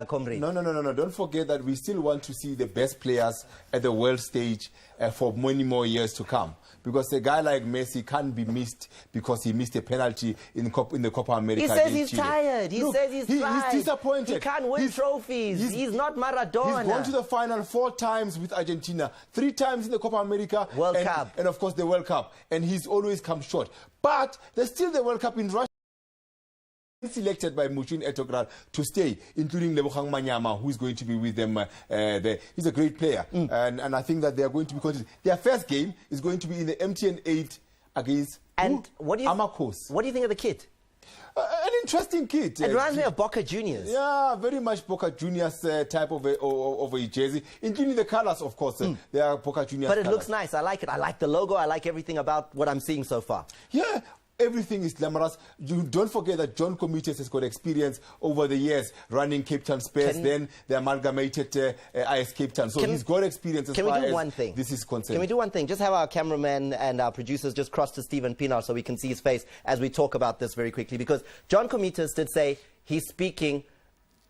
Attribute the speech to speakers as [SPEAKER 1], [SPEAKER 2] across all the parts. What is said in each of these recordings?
[SPEAKER 1] comrade.
[SPEAKER 2] No. Don't forget that we still want to see the best players at the world stage for many more years to come. Because a guy like Messi can't be missed because he missed a penalty in the Copa America.
[SPEAKER 1] He says he's tired. He says he's tired.
[SPEAKER 2] He's disappointed.
[SPEAKER 1] He can't win trophies. He's not Maradona.
[SPEAKER 2] He's gone to the final 4 times with Argentina, 3 times in the Copa America,
[SPEAKER 1] World Cup,
[SPEAKER 2] and of course the World Cup. And he's always come short. But there's still the World Cup in Russia. Selected by Muchin Etogral to stay, including Lebogang Manyama, who is going to be with them there. He's a great player, and I think that they are going to be continued. Their first game is going to be in the MTN 8 against Amakos.
[SPEAKER 1] What do you think of the kit?
[SPEAKER 2] An interesting kit.
[SPEAKER 1] It reminds me of Boca Juniors.
[SPEAKER 2] Yeah, very much Boca Juniors type of a jersey, including the colors, of course. They are Boca Juniors.
[SPEAKER 1] But it
[SPEAKER 2] colors.
[SPEAKER 1] looks nice. I like it. I like the logo. I like everything about what I'm seeing so far.
[SPEAKER 2] Yeah. Everything is glamorous. You don't forget that John Comites has got experience over the years running Cape Town Spurs, then the amalgamated IS Cape Town. So he's got experience as far as this is concerned.
[SPEAKER 1] Can we do one thing? Just have our cameraman and our producers just cross to Stephen Pienaar so we can see his face as we talk about this very quickly. Because John Comites did say he's speaking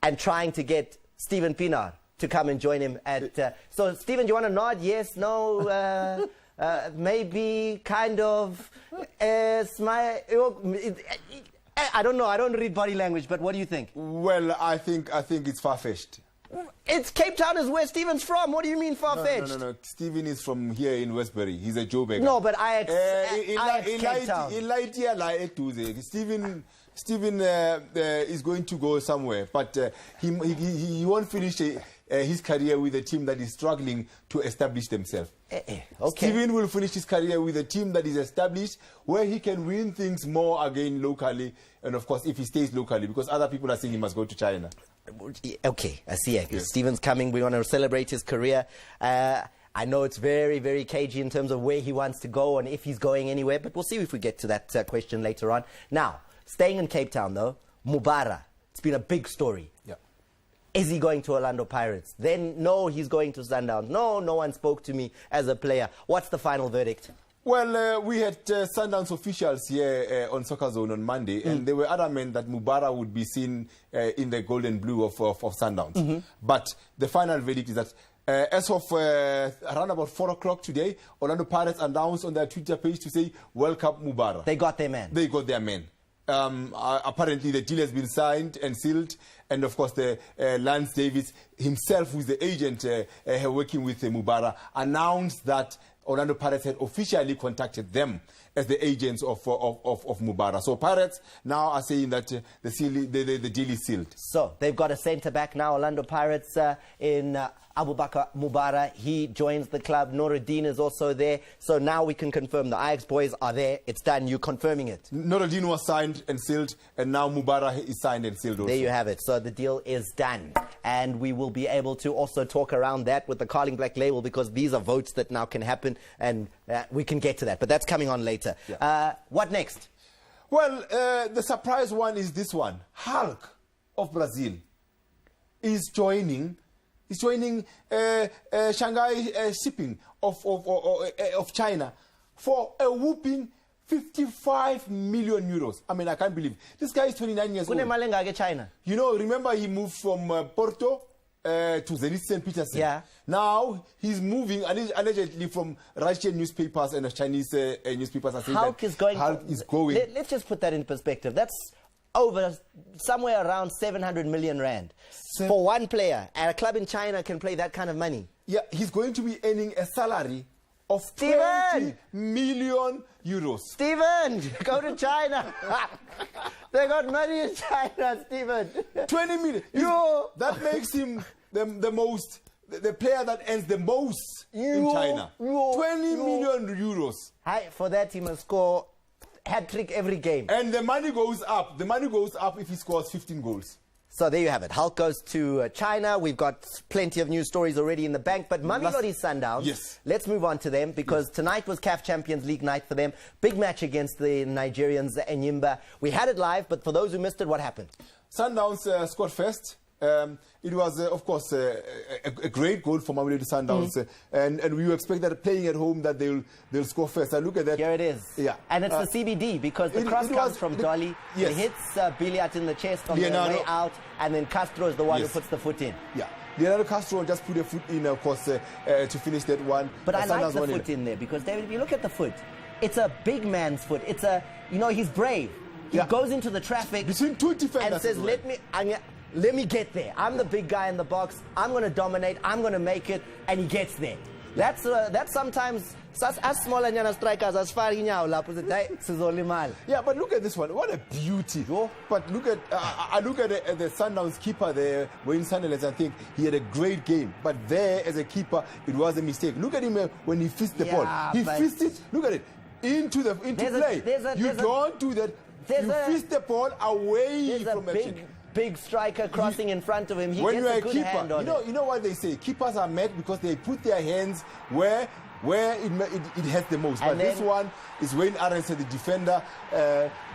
[SPEAKER 1] and trying to get Stephen Pienaar to come and join him at... so, Stephen, do you want to nod? Yes? No? Maybe, kind of, smile. I don't know. I don't read body language, but what do you think?
[SPEAKER 2] Well, I think it's far-fetched.
[SPEAKER 1] It's Cape Town is where Stephen's from. What do you mean far-fetched?
[SPEAKER 2] No. Stephen is from here in Westbury. He's a Joburg.
[SPEAKER 1] No, but Cape Town.
[SPEAKER 2] Stephen is going to go somewhere, but he won't finish his career with a team that is struggling to establish themselves.
[SPEAKER 1] Okay.
[SPEAKER 2] Stephen will finish his career with a team that is established, where he can win things more again locally, and of course if he stays locally, because other people are saying he must go to China.
[SPEAKER 1] Okay, I see it. Yes. Stephen's coming. We want to celebrate his career. I know it's very, very cagey in terms of where he wants to go and if he's going anywhere, but we'll see if we get to that question later on. Now, staying in Cape Town though, Mubara, it's been a big story.
[SPEAKER 2] Yeah.
[SPEAKER 1] Is he going to Orlando Pirates? Then, no, he's going to Sundowns. No one spoke to me as a player. What's the final verdict?
[SPEAKER 2] Well, we had Sundowns officials here on Soccer Zone on Monday, and they were adamant that Mubara would be seen in the gold and blue of Sundowns. But the final verdict is that as of around about 4 o'clock today, Orlando Pirates announced on their Twitter page to say, welcome Mubara.
[SPEAKER 1] They got their man.
[SPEAKER 2] They got their man. Apparently the deal has been signed and sealed, and of course the Lance Davis himself, who is the agent working with Mubara, announced that Orlando Pirates had officially contacted them as the agents of Mubara. So Pirates now are saying that the deal is sealed.
[SPEAKER 1] So they've got a centre-back now, Orlando Pirates, in Abubakar Mubara. He joins the club. Nuruddin is also there. So now we can confirm the Ajax boys are there. It's done. You're confirming it.
[SPEAKER 2] Nuruddin was signed and sealed, and now Mubara is signed and sealed also.
[SPEAKER 1] There you have it. So the deal is done. And we will be able to also talk around that with the Carling Black label, because these are votes that now can happen, and we can get to that. But that's coming on later. Yeah. What next?
[SPEAKER 2] Well, the surprise one is this one. Hulk of Brazil is joining Shanghai Shipping of China for a whooping 55 million euros. I mean, I can't believe. This guy is 29 years old.
[SPEAKER 1] China.
[SPEAKER 2] You know, remember he moved from Porto to Zenit St. Petersburg.
[SPEAKER 1] Yeah.
[SPEAKER 2] Now he's moving allegedly from Russian newspapers and Chinese newspapers.
[SPEAKER 1] Hulk is going. Let's just put that in perspective. That's over somewhere around 700 million rand. For one player, and a club in China can play that kind of money.
[SPEAKER 2] Yeah, he's going to be earning a salary of 20 million euros.
[SPEAKER 1] Stephen, go to China. They got money in China, Stephen.
[SPEAKER 2] 20 million. That makes him the player that earns the most in China. 20 million euros.
[SPEAKER 1] For that, he must score hat-trick every game.
[SPEAKER 2] And the money goes up. The money goes up if he scores 15 goals.
[SPEAKER 1] So there you have it. Hulk goes to China. We've got plenty of news stories already in the bank. But Mamelodi Sundowns,
[SPEAKER 2] yes.
[SPEAKER 1] Let's move on to them, because tonight was CAF Champions League night for them. Big match against the Nigerians, Enyimba. We had it live, but for those who missed it, what happened?
[SPEAKER 2] Sundowns scored first. It was, of course, a great goal for Mamelodi Sundowns, and we expect that playing at home that they'll score first. And look at that.
[SPEAKER 1] Here it is.
[SPEAKER 2] Yeah.
[SPEAKER 1] And it's the CBD, because the cross comes from Dolly.
[SPEAKER 2] Yes.
[SPEAKER 1] It hits Biliat in the chest on
[SPEAKER 2] Leonardo.
[SPEAKER 1] the way out, and then Castro is the one
[SPEAKER 2] Yes.
[SPEAKER 1] who puts the foot in.
[SPEAKER 2] Yeah. Leonardo Castro just put a foot in, of course, to finish that one.
[SPEAKER 1] But I like
[SPEAKER 2] Sundowns
[SPEAKER 1] the
[SPEAKER 2] won
[SPEAKER 1] foot in there, because, David, if you look at the foot, it's a big man's foot. It's a, he's brave. He goes into the traffic
[SPEAKER 2] between two defenders
[SPEAKER 1] and says, let me get there. I'm the big guy in the box. I'm going to dominate. I'm going to make it. And he gets there. That's sometimes, as small and strikers, as far as
[SPEAKER 2] yeah, but look at this one. What a beauty. But look at, I look at the Sundowns keeper there, Wayne Sunderland. I think he had a great game. But there, as a keeper, it was a mistake. Look at him when he fisted the ball. He fisted, look at it, into play. You don't do that. You fist the ball away from action.
[SPEAKER 1] Big striker crossing in front of him. He
[SPEAKER 2] when
[SPEAKER 1] gets
[SPEAKER 2] you're
[SPEAKER 1] a
[SPEAKER 2] a
[SPEAKER 1] good
[SPEAKER 2] keeper,
[SPEAKER 1] hand on it.
[SPEAKER 2] you know what they say? Keepers are mad because they put their hands where it has the most. But this one is Wayne Arendse, the defender,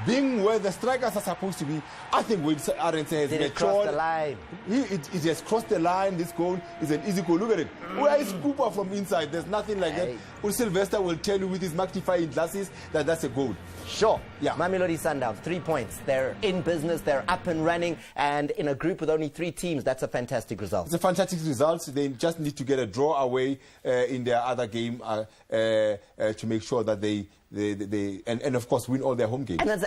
[SPEAKER 2] being where the strikers are supposed to be. I think Wayne Arendse has matured.
[SPEAKER 1] Crossed the line.
[SPEAKER 2] It has crossed the line. This goal is an easy goal. Look at it. Where is Cooper from inside? There's nothing like that. Sylvester will tell you with his magnifying glasses that that's a goal.
[SPEAKER 1] Sure.
[SPEAKER 2] Yeah.
[SPEAKER 1] Mamelodi Sundowns, 3 points. They're in business. They're up and running. And in a group with only 3 teams, that's a fantastic result.
[SPEAKER 2] It's a fantastic result. They just need to get a draw away in their other game to make sure that they and of course win all their home games.
[SPEAKER 1] And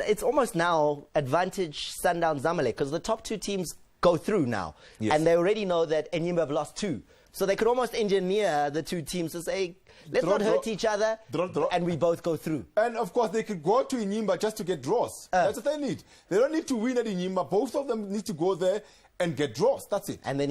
[SPEAKER 1] it's almost now advantage Sundowns Zamalek, because the top 2 teams go through now.
[SPEAKER 2] Yes.
[SPEAKER 1] And they already know that Enyimba have lost 2. So they could almost engineer the 2 teams to say, let's not hurt each other, and we both go through.
[SPEAKER 2] And of course, they could go to Enyimba just to get draws. That's what they need. They don't need to win at Enyimba. Both of them need to go there and get draws. That's it.
[SPEAKER 1] And then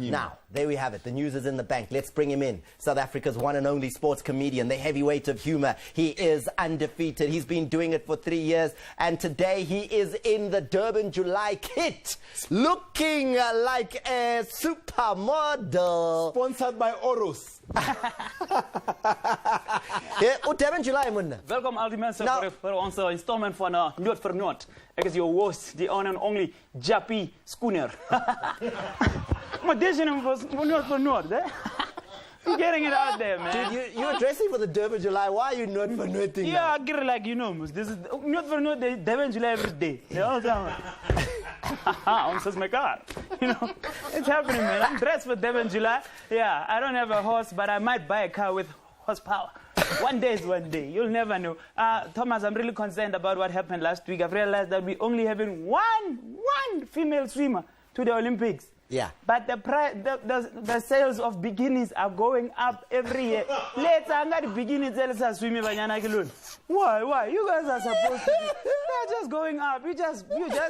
[SPEAKER 1] Now, there we have it. The news is in the bank. Let's bring him in. South Africa's one and only sports comedian, the heavyweight of humor. He is undefeated. He's been doing it for 3 years. And today he is in the Durban July kit, looking like a supermodel.
[SPEAKER 2] Sponsored by Oros.
[SPEAKER 1] Durban July, Munna.
[SPEAKER 3] Welkom al die mensen voor onze installment van Noord voor Noord. Ik is your host, the one and only Jappy Schooner. Maar deze naam was Noord voor Noord, hè? I'm getting it out there, man.
[SPEAKER 1] Dude, you're dressing for the Durban July. Why are you Noord voor Noord thing?
[SPEAKER 3] Yeah, I get it like, this is Noord voor Noord, Durban July every day. Says my car. It's happening, man. I'm dressed for Durban July. Yeah, I don't have a horse, but I might buy a car with horsepower. One day is one day. You'll never know. Thomas, I'm really concerned about what happened last week. I've realized that we only having one female swimmer to the Olympics.
[SPEAKER 1] Yeah.
[SPEAKER 3] But the sales of bikinis are going up every year. Let's hang the bikinis swimming. Why? You guys are supposed to be. They're just going up. You just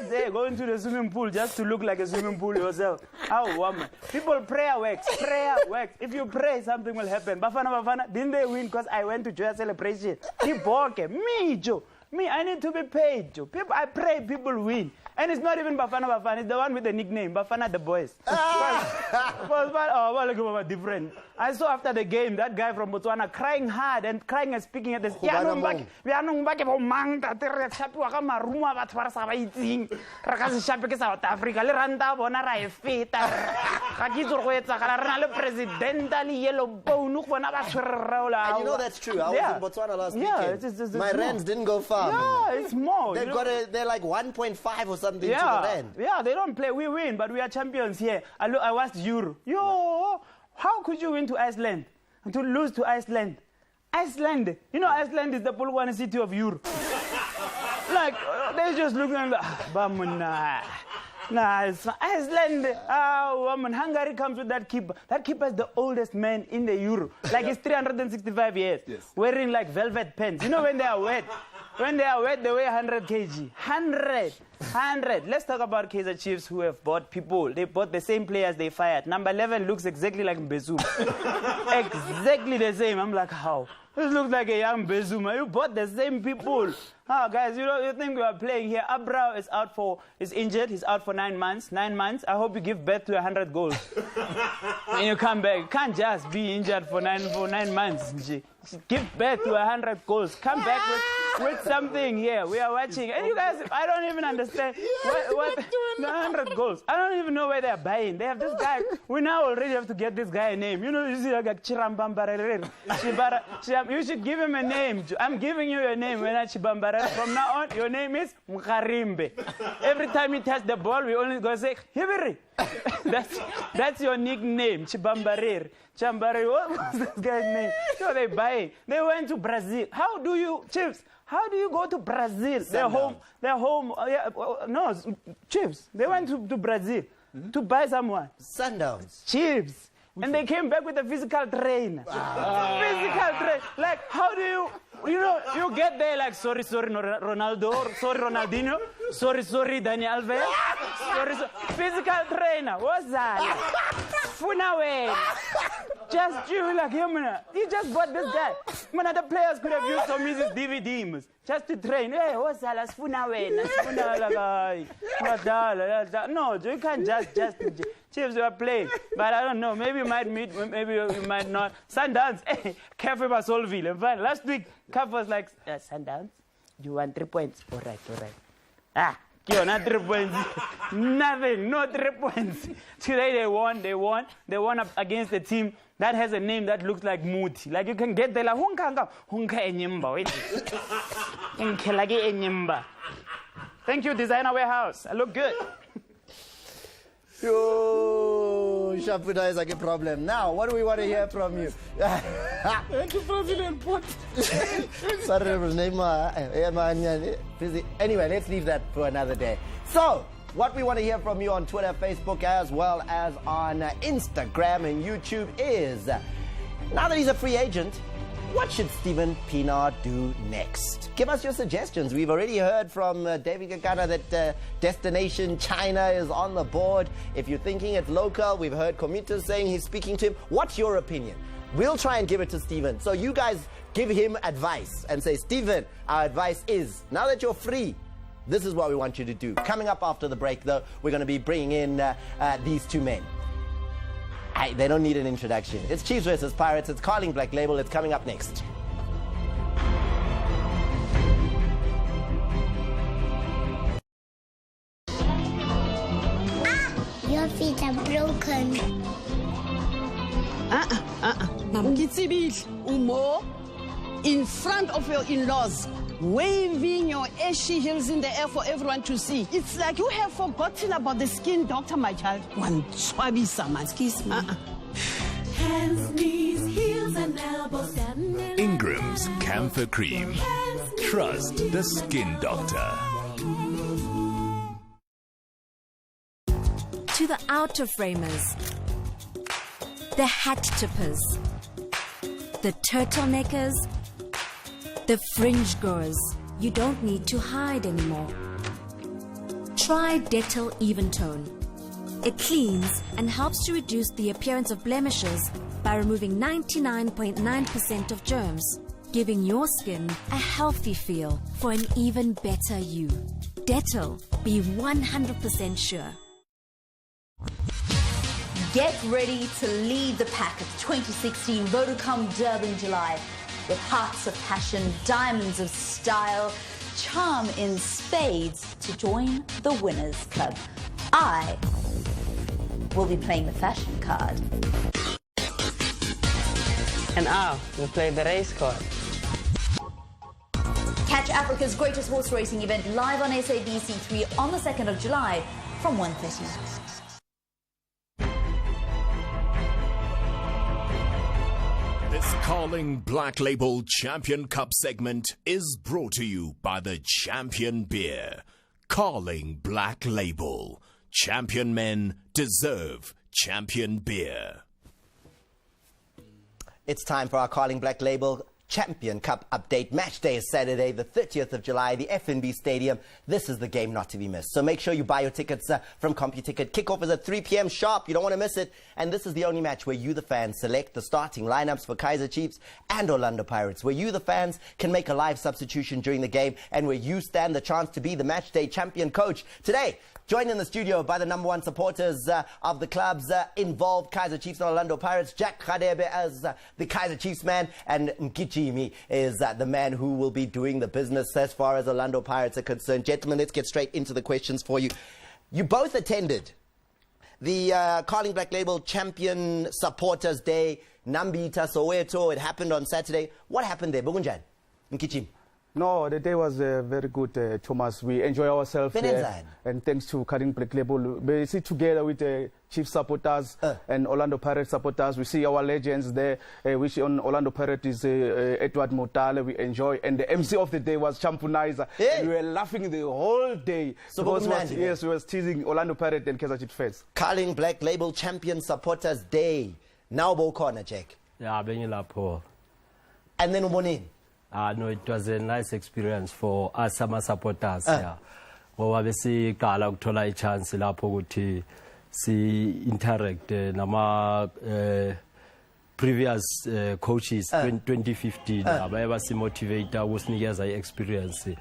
[SPEAKER 3] there going to the swimming pool just to look like a swimming pool yourself. How woman. People prayer works. If you pray, something will happen. Bafana, didn't they win because I went to joy celebration? Me, Joe. Me, I need to be paid, Joe. I pray people win. And it's not even Bafana, it's the one with the nickname, Bafana the Boys. Different. I saw after the game, that guy from Botswana crying hard and crying and speaking at the
[SPEAKER 1] And you know that's true. I was in Botswana last weekend. My rands didn't go far.
[SPEAKER 3] Yeah, it's more.
[SPEAKER 1] They're like 1.5 or something to the rand.
[SPEAKER 3] Yeah, they don't play. We win, but we are champions here. I watched Euro. How could you win to Iceland and to lose to Iceland? Iceland. Iceland is the Polokwane city of Euro. Like, they're just looking at it's Iceland. Woman. Hungary comes with that keeper. That keeper is the oldest man in the Euro. Like, he's 365 years. Yes. Wearing, like, velvet pants. When they are wet? When they are wet, they weigh 100 kg. 100. Let's talk about Kaizer Chiefs, who have bought people. They bought the same players they fired. Number 11 looks exactly like Mbezuma. Exactly the same. I'm like, how? This looks like a young Mbezuma. You bought the same people. Oh, guys, you think we are playing here? Abrao is injured. He's out for 9 months. 9 months. I hope you give birth to 100 goals. And you come back. You can't just be injured for 9 months. Give birth to 100 goals. Come back with something here. We are watching. And you guys, I don't even understand what 100 goals. I don't even know where they're buying. They have this guy. We now already have to get this guy a name. You know, you see like Chirambambarere. You should give him a name. I'm giving you a name when I Chibambarere. From now on, your name is Mkarimbe. Every time you touch the ball, we only go say, Hibiri. That's your nickname, Chibambarere. Chambari, what was this guy's name? So they buy. They went to Brazil. How do you, Chiefs? How do you go to Brazil? Their home. No, Chiefs. They went to Brazil to buy someone.
[SPEAKER 1] Sundowns.
[SPEAKER 3] Chiefs. And they came back with a physical trainer. Physical trainer. Like, how do you get there like, sorry, Ronaldo, sorry, Ronaldinho, sorry, Dani Alves, sorry, physical trainer. What's that? Funawe. Just you like him. He just bought this guy. Man, other players could have used some of his DVDs just to train. Hey, what's that? No, you can't just Chiefs, you are playing. But I don't know. Maybe you might meet, maybe you might not. Sundowns, Cafe Basolville. And fine. Last week, Cafe was like, Sundowns, you want 3 points? All right. Not 3 points. Nothing, no 3 points. Today they won up against a team that has a name that looks like Muti. Like you can get there like Hunka Enyimba. Thank you, Designer Warehouse. I look good.
[SPEAKER 1] Yo, Shaputa is like a problem. Now, what do we want to hear from you? Anyway, let's leave that for another day. So, what we want to hear from you on Twitter, Facebook, as well as on Instagram and YouTube is, now that he's a free agent, what should Steven Pienaar do next? Give us your suggestions. We've already heard from David Gakana that Destination China is on the board. If you're thinking it's local, we've heard Comito saying he's speaking to him. What's your opinion? We'll try and give it to Steven. So you guys give him advice and say, Steven, our advice is, now that you're free, this is what we want you to do. Coming up after the break, though, we're going to be bringing in these two men. They don't need an introduction. It's Chiefs versus Pirates. It's Carling Black Label. It's coming up next.
[SPEAKER 4] Your feet are broken.
[SPEAKER 5] Umo, in front of your in-laws, waving your ashy heels in the air for everyone to see. It's like you have forgotten about the skin doctor, my child. One swabby summer. Excuse me.
[SPEAKER 6] Hands, knees, heels, and elbows.
[SPEAKER 7] Ingram's Camphor Cream. Trust the skin doctor.
[SPEAKER 6] To the outer framers, the hat tippers, the turtleneckers, the fringe goers, you don't need to hide anymore. Try Dettol Even Tone. It cleans and helps to reduce the appearance of blemishes by removing 99.9% of germs, giving your skin a healthy feel for an even better you. Dettol, be 100% sure.
[SPEAKER 8] Get ready to lead the pack at the 2016 Vodacom Derby in July. With hearts of passion, diamonds of style, charm in spades to join the Winners Club. I will be playing the fashion card.
[SPEAKER 3] And we'll play the race card.
[SPEAKER 8] Catch Africa's greatest horse racing event live on SABC 3 on the 2nd of July from 1:30.
[SPEAKER 7] This Carling Black Label Champion Cup segment is brought to you by the Champion Beer. Carling Black Label. Champion men deserve champion beer.
[SPEAKER 1] It's time for our Carling Black Label Champion Cup update. Match day is Saturday, the 30th of July, the FNB Stadium. This is the game not to be missed. So make sure you buy your tickets from CompuTicket. Kickoff is at 3 p.m. sharp. You don't want to miss it. And this is the only match where you, the fans, select the starting lineups for Kaizer Chiefs and Orlando Pirates, where you, the fans, can make a live substitution during the game, and where you stand the chance to be the match day champion coach. Today, joined in the studio by the #1 supporters of the clubs involved, Kaizer Chiefs and Orlando Pirates, Jack Radebe as the Kaizer Chiefs man, and Mkijimi is the man who will be doing the business as far as Orlando Pirates are concerned. Gentlemen, let's get straight into the questions for you. You both attended the Carling Black Label Champion Supporters Day, Nambita, Soweto. It happened on Saturday. What happened there? Bugunjan, Mkijimi.
[SPEAKER 3] No, the day was very good, Thomas. We enjoy ourselves there, and thanks to Carling Black Label. We sit together with the Chief supporters and Orlando Pirates supporters. We see our legends there, which on Orlando Pirates is Edward Motale. We enjoy, and the MC of the day was Champunizer.
[SPEAKER 1] Hey.
[SPEAKER 3] We were laughing the whole day.
[SPEAKER 1] So
[SPEAKER 3] yes, we were teasing Orlando Pirates and Kaizer Chiefs fans.
[SPEAKER 1] Carling Black Label Champion Supporters Day. Now, corner, Jack.
[SPEAKER 9] Yeah, being poor.
[SPEAKER 1] And then morning.
[SPEAKER 9] No, it was a nice experience for us, summer supporters. Yeah. Ngoba besiqala ukuthola ichance lapho ukuthi si interact nama previous coaches 2015 abayeba si motivate ukusinikeza experience.
[SPEAKER 1] It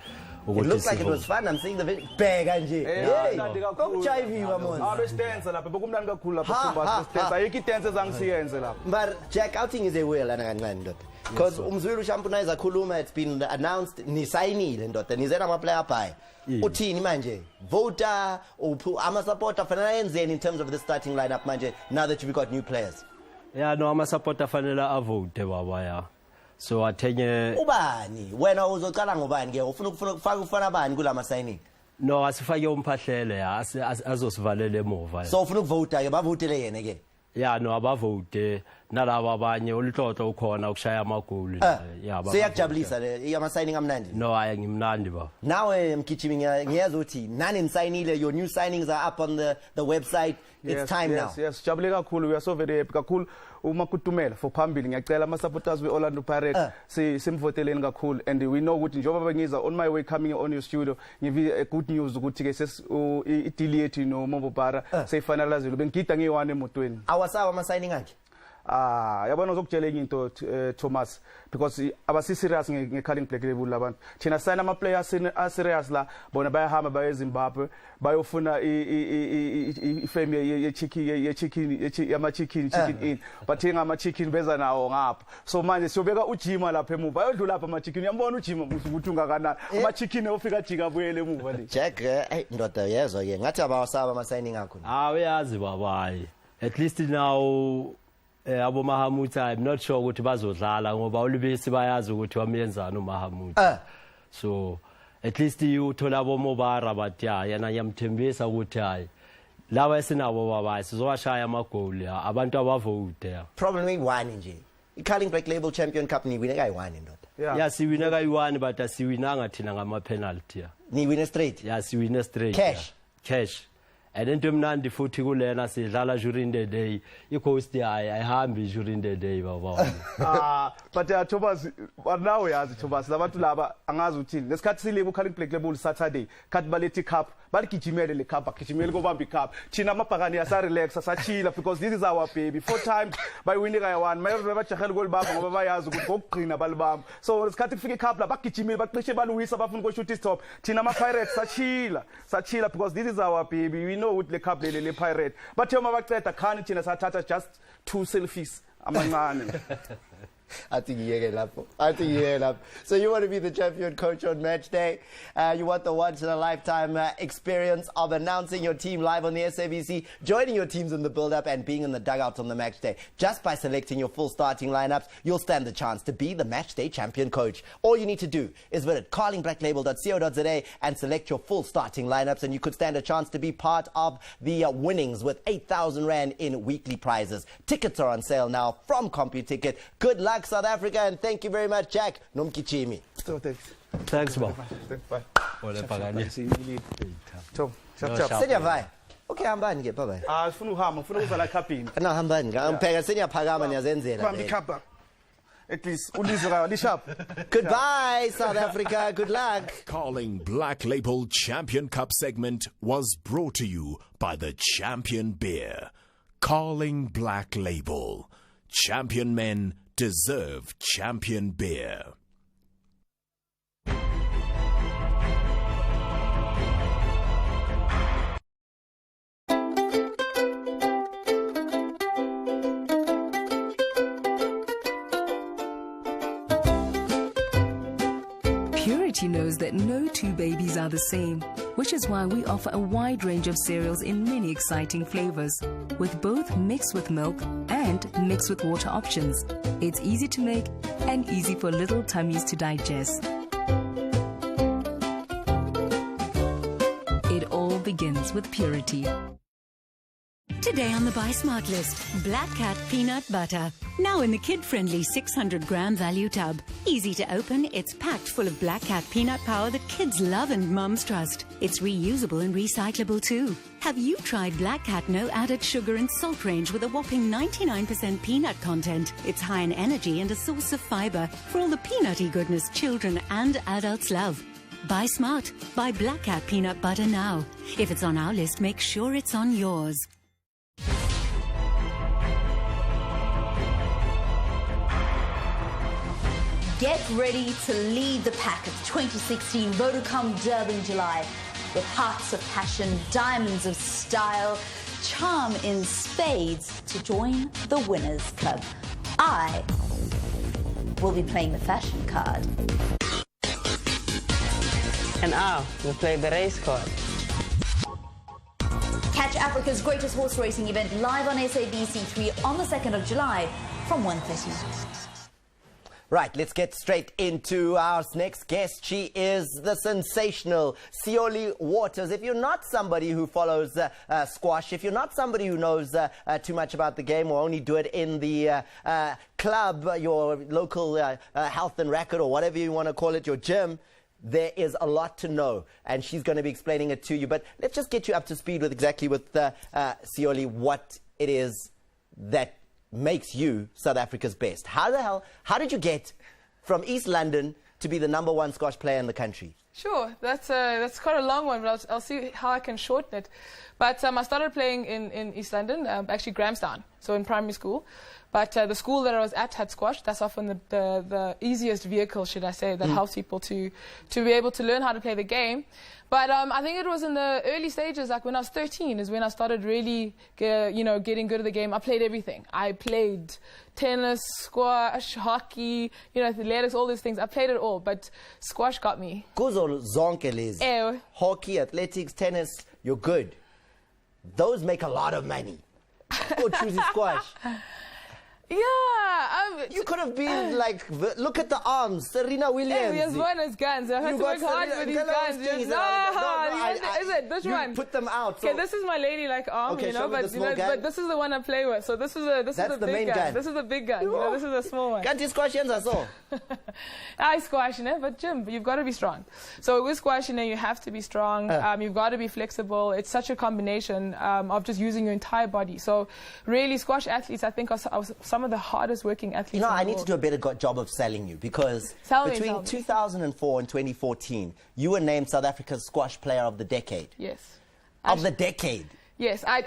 [SPEAKER 1] looks like it was fun. I'm seeing the video. Bega nje. Hey, kokuchayiviwa mona.
[SPEAKER 3] Abestenza lapha bekumnandi kakhulu lapha Thomas. Ayikho idance ezangisiyenze lapha.
[SPEAKER 1] But Jack, outing is a will kancane ndoda. Because umzulu Champunizer khuluma, it's been announced nisayinile ndoda. Nizena ama player phi. Uthini manje? Voter ama supporter fanele yenzeni in terms of the starting lineup manje now that you've got new players?
[SPEAKER 9] Yeah, no, ama supporter fanele avote baba ya. So athenye
[SPEAKER 1] ubani wena uzocala ngobani ke ufuna ukufaka ufana bani kulama signing?
[SPEAKER 9] No, asifake umphahlele azosivalele emuva.
[SPEAKER 1] So ufuna ukuvota ke bavotele yena ke?
[SPEAKER 9] Yeah, no, abavote nalabo abanye ulihlotho ukhona ukushaya amagoli.
[SPEAKER 1] Yeah, so yakujabulisa le ama signing amnandi?
[SPEAKER 9] No, ngimnandi ba.
[SPEAKER 1] Now Mkijimi ngiyazi uthi nani nisayinile, your new signings are up on the website. It's time now.
[SPEAKER 3] Yes, jabule kakhulu. We are so very happy kakhulu. Uma kutumela for phambili ngiyacela ama supporters we Orlando Pirates simvoteleni kakhulu, and we know ukuthi njengoba bengiza on my way coming on your studio ngivi good news ukuthi ke i-deal yethu no Mobobara seyifinalizile bengigida ngiyi-1 emotweni.
[SPEAKER 1] Awasaba ama signing akhe?
[SPEAKER 3] Yabona uzokutshela into Thomas, because abasi serious ngeCarling Black Label labantu. Thina sign ama players serious la bona bayahamba baye eZimbabwe bayofuna ifame chicken in, but thinga ama chicken beza nawo ngapha. So manje siyobeka ujima lapha emuva ayodlula lapha ama chicken. Uyambona ujima ukuthi ungakanani ama chicken ofika jika buyele emuva le.
[SPEAKER 1] Jack, ndoda yezwa ke ngathi abawasaba ama signing akho.
[SPEAKER 9] Uyazi babayi. At least now Abo Mahamuta, I'm not sure ukuthi bazodlala ngoba ulibisi bayazi ukuthi wamenzana uMahamuta. So at least uthola abo Mobara but yana yamthembisa ukuthi hayi laba esinabo babayi sizowashaya amagoli abantu abavote.
[SPEAKER 1] Problem yi-1 nje. iCarling Black Label Champion Cup niwine kayi-1 ndoda.
[SPEAKER 9] Yeah, siwina kayi-1 but asiwinanga thina ngama penalty.
[SPEAKER 1] Niwine straight?
[SPEAKER 9] Yeah, siwine straight. Cash. And then mnandi futhi kulena sidlala during the day. I-coast ayihambi during the day baba.
[SPEAKER 3] But Thomas, now yazi Thomas labantu laba angazi uthini. Lesikhathi sile kuCarling Black Label Saturday, kathi balethi cup, baligijimele le cup, bagijimele kobamba icup. Thina amabhakani asa relax, asachila because this is our baby. 4 times by winning kayi-1. Maye bajahela golibamba ngoba bayazi ukuthi ngokugcina balibamba. So lesikhathi kufika icup la bagijimele baqishe baluwisa bafuna ukushoot stop. Thina ama Pirates sachila because this is our baby. We know with the cup le Pirate. But yoma baqeda khani thina sathatha just 2 selfies amancane.
[SPEAKER 1] I think you get up. So you want to be the champion coach on match day. You want the once-in-a-lifetime experience of announcing your team live on the SABC, joining your teams in the build-up and being in the dugout on the match day. Just by selecting your full starting lineups, you'll stand the chance to be the match day champion coach. All you need to do is visit carlingblack.co.za and select your full starting lineups, and you could stand a chance to be part of the winnings with 8,000 Rand in weekly prizes. Tickets are on sale now from CompuTicket. Good luck, South Africa, and thank you very much, Jack. Nomkichimi.
[SPEAKER 3] So thanks.
[SPEAKER 9] Thanks, Bob.
[SPEAKER 3] Bye.
[SPEAKER 1] Senya vai. Okay, hambani ke bye bye.
[SPEAKER 3] Sifuna uhamba, ngifuna ukuzala ekhapini.
[SPEAKER 1] Na hambani, ngimpheka senya phakama niyazenzela.
[SPEAKER 3] Hamba ikhapha. at least ulizwe sharp.
[SPEAKER 1] Goodbye, South Africa. Good luck.
[SPEAKER 7] Calling Black Label Champion Cup segment was brought to you by the Champion Beer. Calling Black Label. Champion men deserve champion beer.
[SPEAKER 6] Purity knows that no two babies are the same, which is why we offer a wide range of cereals in many exciting flavors, with both mixed with milk and mixed with water options. It's easy to make and easy for little tummies to digest. It all begins with Purity.
[SPEAKER 10] Today on the Buy Smart list, Black Cat Peanut Butter. Now in the kid-friendly 600-gram value tub. Easy to open, it's packed full of Black Cat peanut power that kids love and mums trust. It's reusable and recyclable too. Have you tried Black Cat no added sugar and salt range with a whopping 99% peanut content? It's high in energy and a source of fiber for all the peanutty goodness children and adults love. Buy smart. Buy Black Cat Peanut Butter now. If it's on our list, make sure it's on yours.
[SPEAKER 8] Get ready to lead the pack at the 2016 Vodacom Durban July with hearts of passion, diamonds of style, charm in spades to join the Winners Club. I will be playing the fashion card.
[SPEAKER 11] And I will play the race card.
[SPEAKER 8] Catch Africa's greatest horse racing event live on SABC 3 on the 2nd of July from 1:30.
[SPEAKER 1] Right, let's get straight into our next guest. She is the sensational Sioli Waters. If you're not somebody who follows squash, if you're not somebody who knows too much about the game or only do it in the club, your local health and racket or whatever you want to call it, your gym, there is a lot to know, and she's going to be explaining it to you. But let's just get you up to speed with exactly with Sioli, what it is that makes you South Africa's best. How did you get from East London to be the #1 squash player in the country?
[SPEAKER 12] Sure, that's quite a long one, but I'll see how I can shorten it. But I started playing in East London, actually Grahamstown, so in primary school. But the school that I was at had squash. That's often the easiest vehicle, should I say, that helps people to be able to learn how to play the game. But I think it was in the early stages, like when I was 13, is when I started really, getting good at the game. I played everything. I played tennis, squash, hockey, athletics, all these things. I played it all, but squash got me.
[SPEAKER 1] Kuzo zonke lezi. Hockey, athletics, tennis, you're good. Those make a lot of money. Or choosing squash.
[SPEAKER 12] Yeah,
[SPEAKER 1] you could have been like, look at the arms, Serena Williams.
[SPEAKER 12] He has won his guns. I had to work hard for these guns. Is it? Which one?
[SPEAKER 1] Put them out.
[SPEAKER 12] Okay, this is my ladylike arm, but this is the one I play with. So this is the big gun. This is the big gun. This is the small one.
[SPEAKER 1] Can't you squash I saw?
[SPEAKER 12] I squash, but Jim, you've got to be strong. So with squash, you have to be strong. You've got to be flexible. It's such a combination of just using your entire body. So really, squash athletes, I think, are some of the hardest working athletes.
[SPEAKER 1] I need to do a better job of selling you, because between 2004 and 2014, you were named South Africa's Squash Player of the Decade.
[SPEAKER 12] Yes.
[SPEAKER 1] Of the decade.
[SPEAKER 12] Yes, I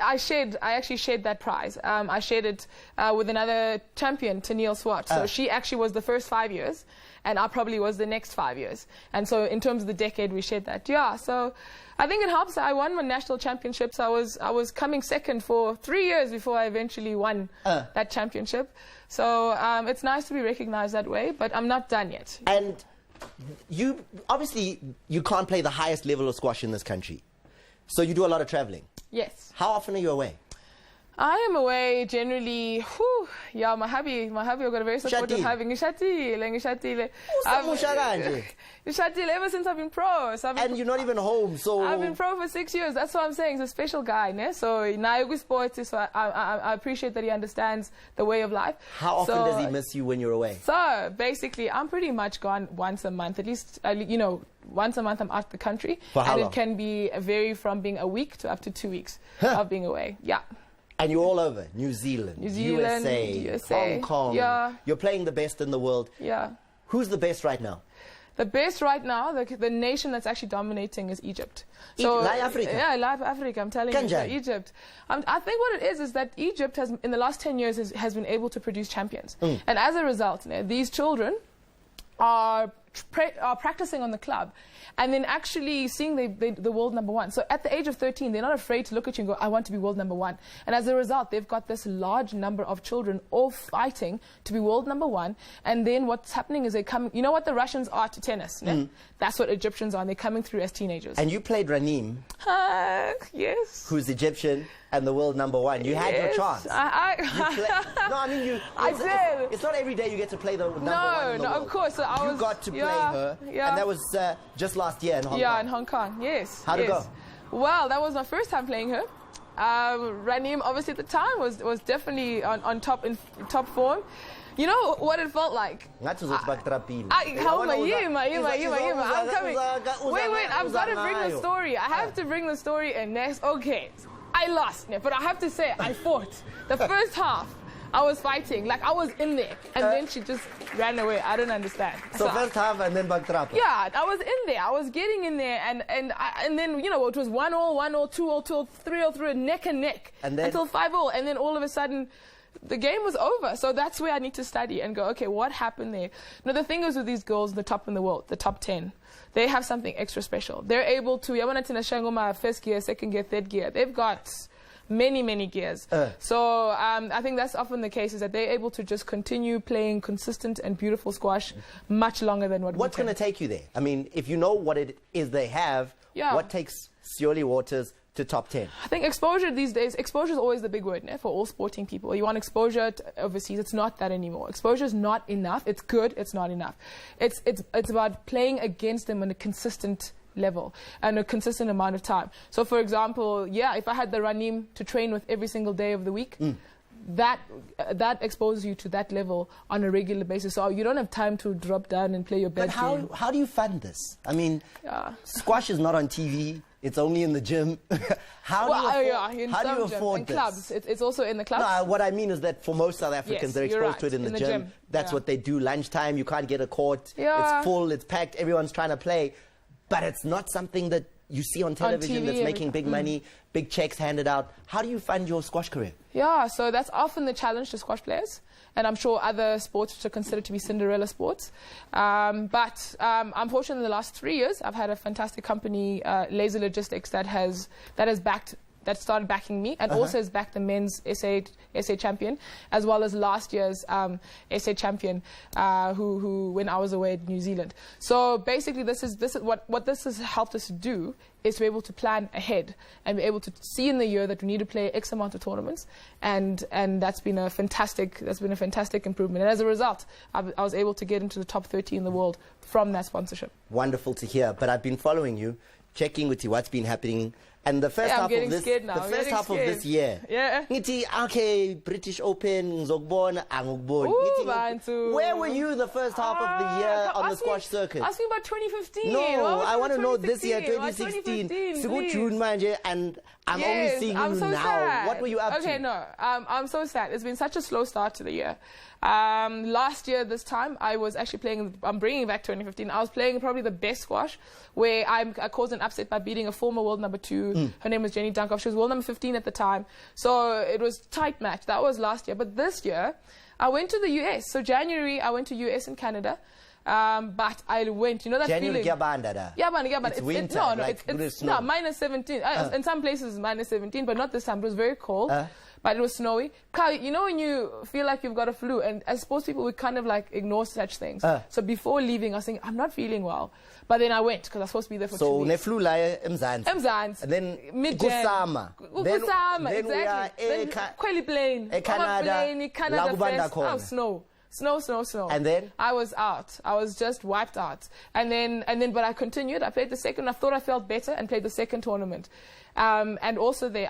[SPEAKER 12] actually shared that prize. I shared it with another champion, Tennille Swart. So she actually was the first 5 years, and I probably was the next 5 years. And so in terms of the decade, we shared that. Yeah, so I think it helps. I won my national championships. I was coming second for 3 years before I eventually won that championship. So it's nice to be recognized that way, but I'm not done yet.
[SPEAKER 1] And you can't play the highest level of squash in this country. So you do a lot of traveling.
[SPEAKER 12] Yes.
[SPEAKER 1] How often are you away?
[SPEAKER 12] I am away generally. My hubby I've got a very supportive hubby. Ngishatile ever since I've been pro.
[SPEAKER 1] And you're not even home, so
[SPEAKER 12] I've been pro for 6 years. That's what I'm saying. He's a special guy, ne? So now with sports, so I appreciate that he understands the way of life.
[SPEAKER 1] How often does he miss you when you're away?
[SPEAKER 12] So basically, I'm pretty much gone once a month, at least. Once a month I'm out the country.
[SPEAKER 1] For how long?
[SPEAKER 12] It can vary from being a week to up to 2 weeks of being away. Yeah.
[SPEAKER 1] And you're all over. New Zealand, USA, Hong Kong.
[SPEAKER 12] Yeah.
[SPEAKER 1] You're playing the best in the world.
[SPEAKER 12] Yeah.
[SPEAKER 1] Who's the best right now?
[SPEAKER 12] The best right now, the nation that's actually dominating is Egypt. So,
[SPEAKER 1] Live Africa?
[SPEAKER 12] Yeah, Live Africa, I'm telling you. So Egypt. I think what it is that Egypt has, in the last 10 years, has been able to produce champions. And as a result, these children are practicing on the club and then actually seeing the world number one. So at the age of 13, they're not afraid to look at you and go, I want to be world number one. And as a result, they've got this large number of children all fighting to be world number one. And then what's happening is they come, you know what the Russians are to tennis? That's what Egyptians are, and they're coming through as teenagers.
[SPEAKER 1] And you played Raneem.
[SPEAKER 12] Yes.
[SPEAKER 1] Who's Egyptian and the world number one. You had your chance. I
[SPEAKER 12] did.
[SPEAKER 1] It's not every day you get to play the number one in the world.
[SPEAKER 12] Of course. So
[SPEAKER 1] you got to play her, and that was just last year in Hong Kong.
[SPEAKER 12] Yeah, in Hong Kong, yes.
[SPEAKER 1] How'd it go?
[SPEAKER 12] Well, that was my first time playing her. Raneem, obviously at the time, was definitely on top, in top form. You know what it felt like? I'm coming. Wait, I've got to bring the story. I have to bring the story in next. Okay, I lost, but I have to say, I fought. The first half, I was fighting, like I was in there, and then she just ran away. I don't understand.
[SPEAKER 1] So first half and then Bagtrapa.
[SPEAKER 12] Yeah, I was in there. I was getting in there, and then you know it was 1-1, 1-1, 2-2, 3-3, neck and neck, and then, until 5-5, and then all of a sudden, the game was over. So that's where I need to study and go, okay, what happened there? Now the thing is with these girls, the top in the world, the top 10, they have something extra special. They're able to, first gear, second gear, third gear. They've got many gears. So I think that's often the case, is that they're able to just continue playing consistent and beautiful squash much longer than
[SPEAKER 1] what's going to take you there? I mean, if you know what it is they have, what takes Sioli Waters to top 10?
[SPEAKER 12] I think exposure these days, exposure is always the big word for all sporting people. You want exposure overseas, it's not that anymore. Exposure is not enough. It's good, it's not enough. It's about playing against them on a consistent level and a consistent amount of time. So for example, if I had the Raneem to train with every single day of the week, that exposes you to that level on a regular basis. So you don't have time to drop down and play your best game.
[SPEAKER 1] How do you fund this? I mean, squash is not on TV. It's only in the gym. How do you afford this?
[SPEAKER 12] Clubs. It's also in the clubs.
[SPEAKER 1] No, what I mean is that for most South Africans, they're exposed to it in the gym. That's what they do. Lunchtime, you can't get a court. It's full, it's packed, everyone's trying to play. But it's not something that you see on television that's making big money, big checks handed out. How do you fund your squash career?
[SPEAKER 12] Yeah, so that's often the challenge to squash players. And I'm sure other sports which are considered to be Cinderella sports. But unfortunately, in the last 3 years, I've had a fantastic company, Laser Logistics, that started backing me, and also has backed the men's SA champion, as well as last year's SA champion, who when I was away at New Zealand. So basically, this is what this has helped us to do, is to be able to plan ahead and be able to see in the year that we need to play X amount of tournaments, and that's been a fantastic improvement. And as a result, I was able to get into the top 30 in the world from that sponsorship.
[SPEAKER 1] Wonderful to hear. But I've been following you, checking with you what's been happening. And the first half of this year, okay, British Open, where were you the first half of the year on the squash circuit?
[SPEAKER 12] Ask me about 2015.
[SPEAKER 1] No, I want to know this year, 2016. And I'm only seeing you now.
[SPEAKER 12] Sad.
[SPEAKER 1] What were you up to?
[SPEAKER 12] Okay, no, I'm so sad. It's been such a slow start to the year. Last year, this time, I was actually playing, I'm bringing back 2015, I was playing probably the best squash, where I caused an upset by beating a former world number 2. Her name was Jenny Dunkov. She was world number 15 at the time. So it was a tight match. That was last year. But this year, I went to the US. So January, I went to US and Canada. But I went, you know that
[SPEAKER 1] January,
[SPEAKER 12] feeling?
[SPEAKER 1] It's winter.
[SPEAKER 12] It's minus 17. In some places, it's minus 17, but not this time. It was very cold. But it was snowy. You know when you feel like you've got a flu, and as sports people, we kind of like ignore such things. So before leaving, I was thinking, I'm not feeling well. But then I went, because I was supposed to be there for 2 weeks.
[SPEAKER 1] So, neflu Mzansi.
[SPEAKER 12] And then mid-Jan. Kusama, exactly. Then Kweli Plain. Canada. Snow.
[SPEAKER 1] And then?
[SPEAKER 12] I was out. I was just wiped out. And then, but I continued. I played the second. I thought I felt better and played the second tournament. And also there,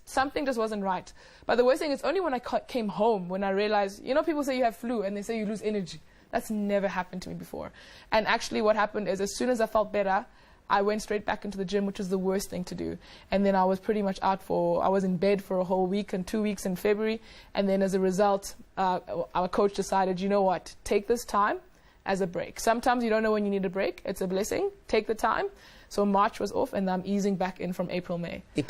[SPEAKER 12] something just wasn't right. But the worst thing is only when I came home, when I realized, you know, people say you have flu and they say you lose energy. That's never happened to me before. And actually what happened is as soon as I felt better, I went straight back into the gym, which was the worst thing to do. And then I was pretty much I was in bed for a whole week and 2 weeks in February. And then as a result, our coach decided, you know what, take this time as a break. Sometimes you don't know when you need a break. It's a blessing. Take the time. So March was off, and I'm easing back in from April, May. I'm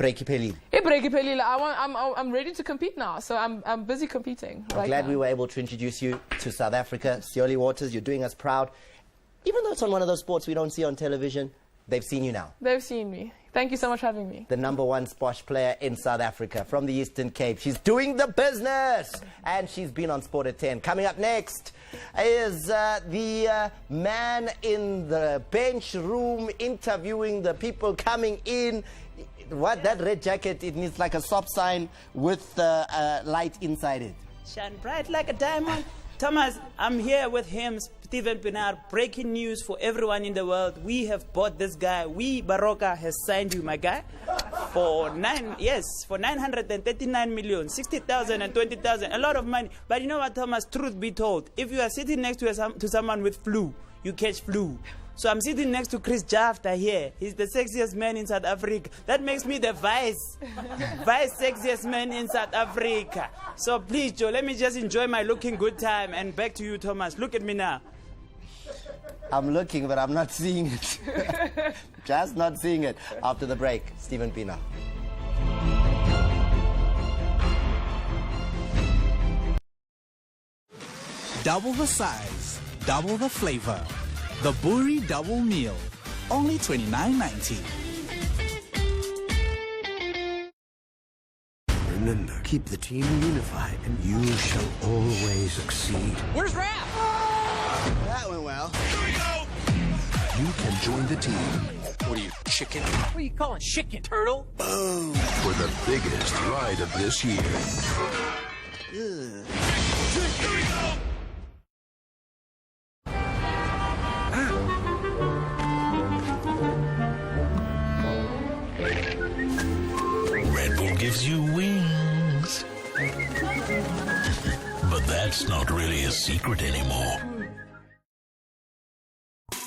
[SPEAKER 12] ready to compete now, so I'm busy competing.
[SPEAKER 1] I'm glad we were able to introduce you to South Africa. Sioli Waters, you're doing us proud. Even though it's on one of those sports we don't see on television, they've seen you now.
[SPEAKER 12] They've seen me. Thank you so much for having me.
[SPEAKER 1] The #1 squash player in South Africa from the Eastern Cape. She's doing the business, and she's been on Sport at 10. Coming up next is the man in the bench room interviewing the people coming in. What, that red jacket, it needs like a stop sign with light inside it.
[SPEAKER 3] Shine bright like a diamond. Thomas, I'm here with him, Stephen Pienaar. Breaking news for everyone in the world. We have bought this guy. Baroka has signed you, my guy, for 939 million, 60,000 and 20,000. A lot of money. But you know what, Thomas? Truth be told, if you are sitting next to someone with flu, you catch flu. So I'm sitting next to Chris Jafta here. He's the sexiest man in South Africa. That makes me the vice sexiest man in South Africa. So please, Joe, let me just enjoy my looking good time. And back to you, Thomas. Look at me now.
[SPEAKER 1] I'm looking, but I'm not seeing it. Just not seeing it. After the break, Stephen Pienaar.
[SPEAKER 13] Double the size, double the flavor. The Buri Double Meal, only $29.90.
[SPEAKER 14] Remember, keep the team unified, and you shall always succeed.
[SPEAKER 15] Where's Raph? That went well. Here we go!
[SPEAKER 14] You can join the team.
[SPEAKER 15] What are you, chicken? What are you calling chicken, turtle?
[SPEAKER 14] Boom! For the biggest ride of this year.
[SPEAKER 15] Here we go!
[SPEAKER 16] Red Bull gives you wings. But that's not really a secret anymore.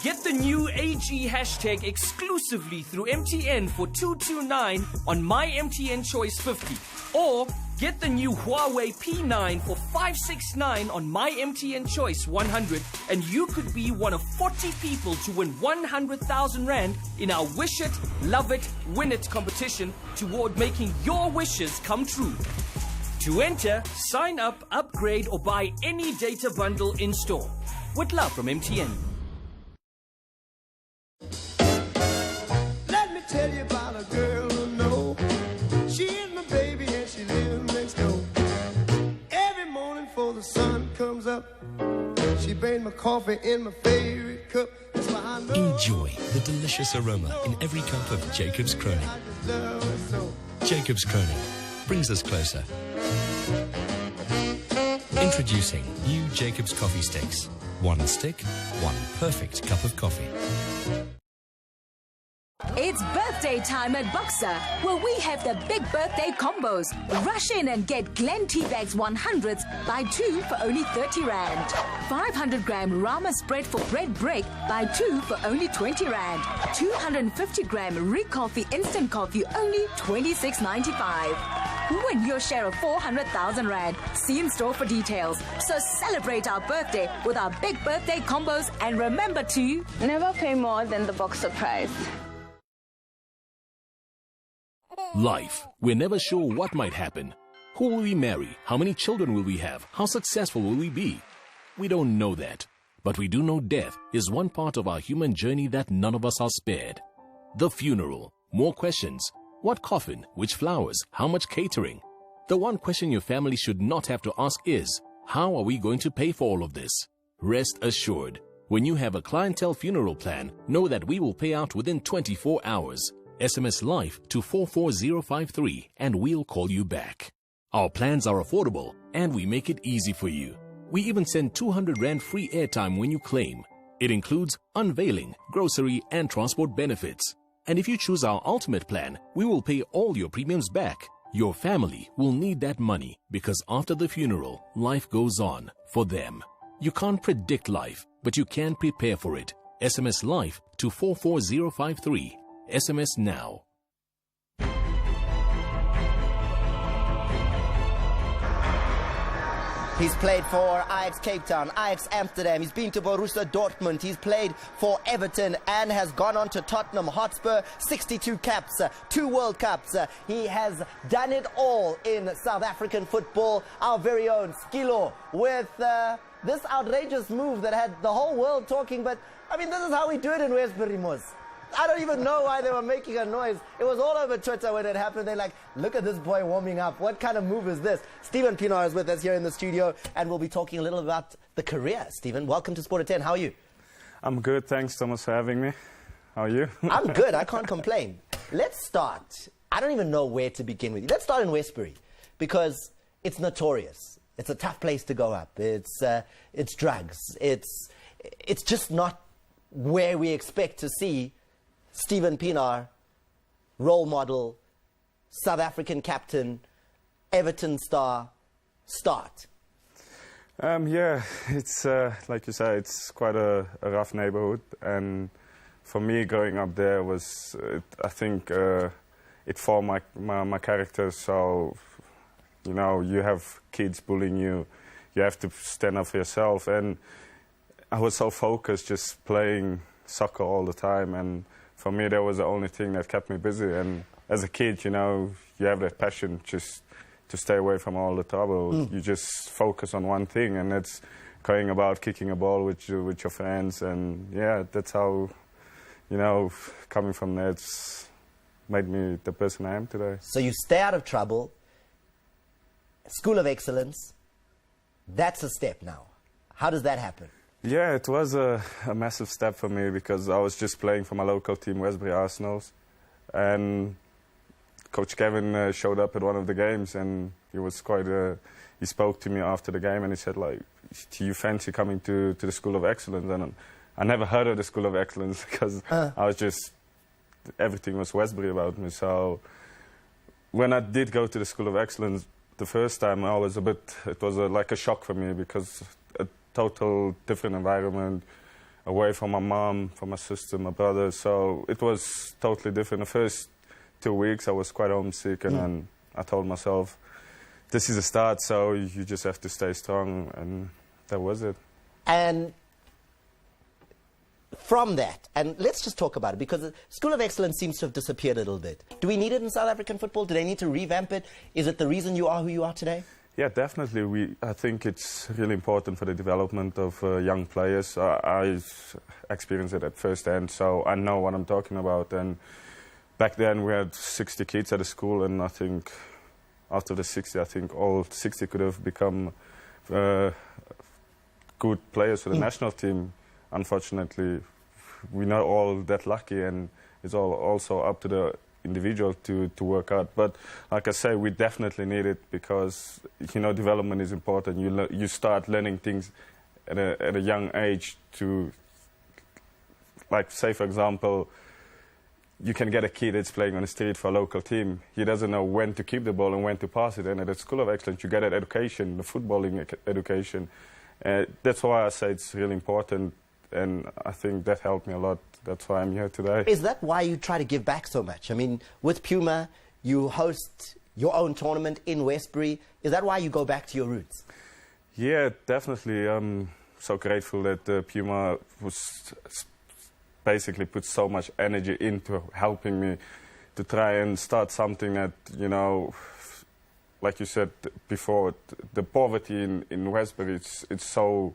[SPEAKER 17] Get the new AG hashtag exclusively through MTN for $229 on My MTN Choice 50. Or get the new Huawei P9 for $569 on My MTN Choice 100. And you could be one of 40 people to win 100,000 Rand in our Wish It, Love It, Win It competition toward making your wishes come true. To enter, sign up, upgrade, or buy any data bundle in store. With love from MTN.
[SPEAKER 18] Let me tell you about a girl who knows. She is my baby and she lives next door. Every morning before the sun comes up, she brings my coffee in my favorite cup. That's why I know.
[SPEAKER 19] Enjoy the delicious aroma in every cup of Jacob's Kroning. Jacob's Kroning brings us closer. Introducing new Jacob's Coffee Sticks. One stick, one perfect cup of coffee.
[SPEAKER 6] It's birthday time at Boxer, where we have the big birthday combos. Rush in and get Glen Tea Bags 100s, buy 2 for only 30 Rand. 500-gram Rama spread for bread break, buy 2 for only 20 Rand. 250-gram Re-Coffee instant coffee, only 26.95. Win your share of 400,000 Rand. See in store for details. So celebrate our birthday with our big birthday combos, and remember to
[SPEAKER 20] never pay more than the Boxer price.
[SPEAKER 7] Life. We're never sure what might happen. Who will we marry? How many children will we have? How successful will we be? We don't know that. But we do know death is one part of our human journey that none of us are spared. The funeral. More questions. What coffin? Which flowers? How much catering? The one question your family should not have to ask is, how are we going to pay for all of this? Rest assured. When you have a clientele funeral plan, know that we will pay out within 24 hours. SMS LIFE to 44053 and we'll call you back. Our plans are affordable and we make it easy for you. We even send 200 Rand free airtime when you claim. It includes unveiling, grocery and transport benefits. And if you choose our ultimate plan, we will pay all your premiums back. Your family will need that money because after the funeral, life goes on for them. You can't predict life, but you can prepare for it. SMS Live to 44053. SMS now.
[SPEAKER 1] He's played for Ajax Cape Town, Ajax Amsterdam. He's been to Borussia Dortmund. He's played for Everton and has gone on to Tottenham Hotspur. 62 caps, 2 World Cups. He has done it all in South African football. Our very own Skilo with this outrageous move that had the whole world talking. But, I mean, this is how we do it in Westbury, Mos. I don't even know why they were making a noise. It was all over Twitter when it happened. They're like, look at this boy warming up. What kind of move is this? Stephen Pienaar is with us here in the studio, and we'll be talking a little about the career. Stephen, welcome to Sport at 10. How are you?
[SPEAKER 21] I'm good. Thanks, Thomas, for having me. How are you?
[SPEAKER 1] I'm good. I can't complain. Let's start. I don't even know where to begin with you. Let's start in Westbury, because it's notorious. It's a tough place to go up. It's drugs. It's just not where we expect to see Stephen Pienaar, role model, South African captain, Everton star, start.
[SPEAKER 21] Yeah, it's like you say, it's quite a rough neighborhood, and for me growing up there was, I think, it formed my character. So, you know, you have kids bullying you, you have to stand up for yourself, and I was so focused just playing soccer all the time, and for me, that was the only thing that kept me busy. And as a kid, you know, you have that passion just to stay away from all the trouble. You just focus on one thing, and it's going about kicking a ball with your friends. And yeah, that's how, you know, coming from there, it's made me the person I am today.
[SPEAKER 1] So you stay out of trouble, School of Excellence, that's a step now. How does that happen?
[SPEAKER 21] Yeah, it was a massive step for me, because I was just playing for my local team, Westbury Arsenals, and Coach Kevin showed up at one of the games, and he was quite. He spoke to me after the game, and he said, like, "Do you fancy coming to the School of Excellence?" And I never heard of the School of Excellence, because I was just, everything was Westbury about me. So when I did go to the School of Excellence the first time, I was it was like a shock for me, because total different environment, away from my mom, from my sister, my brother. So it was totally different. The first 2 weeks I was quite homesick, and then I told myself, this is a start, so you just have to stay strong, and that was it.
[SPEAKER 1] And from that, and let's just talk about it, because the School of Excellence seems to have disappeared a little bit. Do we need it in South African football? Do they need to revamp it? Is it the reason you are who you are today?
[SPEAKER 21] Yeah, definitely. I think it's really important for the development of young players. I experienced it at first hand, so I know what I'm talking about. And back then we had 60 kids at the school, and I think after the 60, I think all 60 could have become good players for the national team. Unfortunately, we're not all that lucky, and it's all also up to the individual to work out. But like I say, we definitely need it, because, you know, development is important. You start learning things at a young age to, like, say for example, you can get a kid that's playing on the street for a local team. He doesn't know when to keep the ball and when to pass it. And at the School of Excellence, you get that education, the footballing education. That's why I say it's really important, and I think that helped me a lot. That's why I'm here today.
[SPEAKER 1] Is that why you try to give back so much? I mean, with Puma, you host your own tournament in Westbury. Is that why you go back to your roots?
[SPEAKER 21] Yeah, definitely. I'm so grateful that Puma was basically put so much energy into helping me to try and start something that, you know, like you said before, the poverty in Westbury, it's so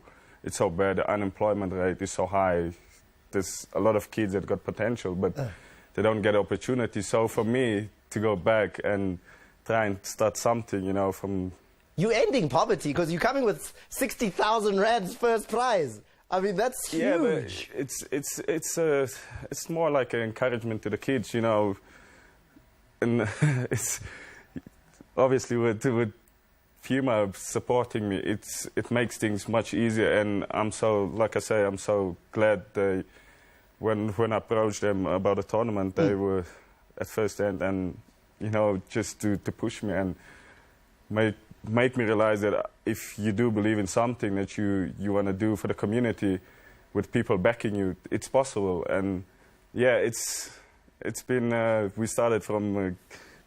[SPEAKER 21] bad. The unemployment rate is so high. There's a lot of kids that got potential, but they don't get opportunity. So for me to go back and try and start something, you know, from...
[SPEAKER 1] You're ending poverty, because you're coming with 60,000 rands first prize. I mean, that's huge.
[SPEAKER 21] Yeah, but it's more like an encouragement to the kids, you know. And it's obviously with Puma supporting me, it makes things much easier. And I'm so, like I say, I'm so glad they, when I approached them about the tournament, they were at first hand, and, you know, just to push me and make me realize that if you do believe in something that you want to do for the community, with people backing you, it's possible. And yeah, it's been, we started from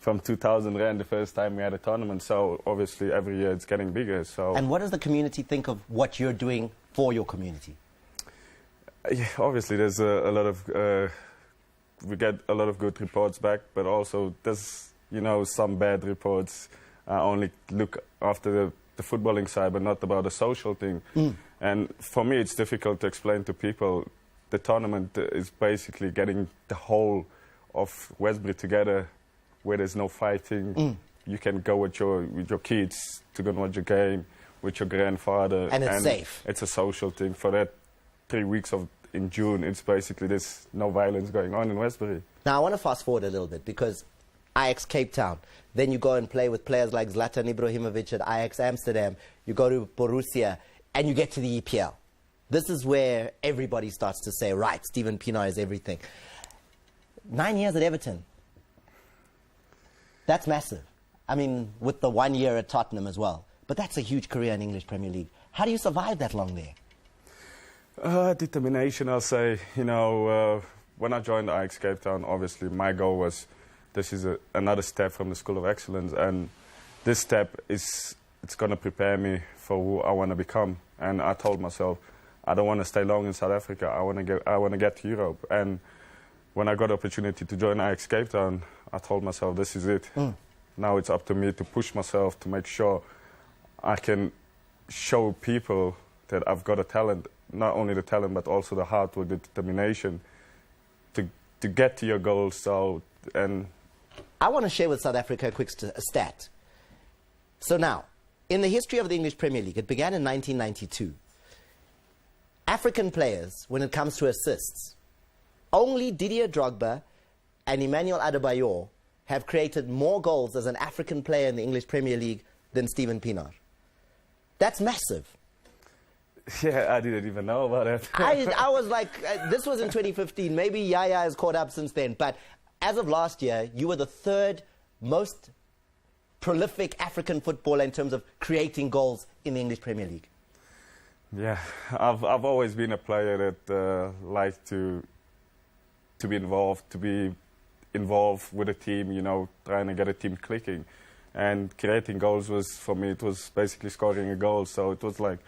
[SPEAKER 21] 2,000 Rand the first time we had a tournament, so obviously every year it's getting bigger. So.
[SPEAKER 1] And what does the community think of what you're doing for your community?
[SPEAKER 21] Yeah, obviously there's a lot of, we get a lot of good reports back, but also there's, you know, some bad reports. Only look after the footballing side, but not about the social thing. And for me, it's difficult to explain to people. The tournament is basically getting the whole of Westbury together, where there's no fighting. You can go with your kids to go and watch a game, with your grandfather.
[SPEAKER 1] And it's safe.
[SPEAKER 21] It's a social thing. For that 3 weeks in June, it's basically there's no violence going on in Westbury.
[SPEAKER 1] Now, I want to fast forward a little bit, because Ajax Cape Town, then you go and play with players like Zlatan Ibrahimovic at Ajax Amsterdam, you go to Borussia, and you get to the EPL. This is where everybody starts to say, right, Steven Pienaar is everything. 9 years at Everton. That's massive. I mean, with the 1 year at Tottenham as well. But that's a huge career in English Premier League. How do you survive that long there?
[SPEAKER 21] Determination, I'll say. You know, when I joined Ajax Cape Town, obviously my goal was, this is another step from the School of Excellence, and this step it's going to prepare me for who I want to become. And I told myself, I don't want to stay long in South Africa. I want to get to Europe. And when I got the opportunity to join Ajax Cape Town, I told myself, this is it. Now it's up to me to push myself to make sure I can show people that I've got a talent, not only the talent, but also the heart work, the determination to get to your goals. So, and
[SPEAKER 1] I want to share with South Africa a quick stat. So now, in the history of the English Premier League, it began in 1992. African players, when it comes to assists, only Didier Drogba and Emmanuel Adebayor have created more goals as an African player in the English Premier League than Steven Pienaar. That's massive.
[SPEAKER 21] Yeah, I didn't even know about it.
[SPEAKER 1] I was like, this was in 2015. Maybe Yaya has caught up since then. But as of last year, you were the third most prolific African footballer in terms of creating goals in the English Premier League.
[SPEAKER 21] Yeah, I've always been a player that liked to be involved with a team, you know, trying to get a team clicking. And creating goals was, for me, it was basically scoring a goal. So it was like,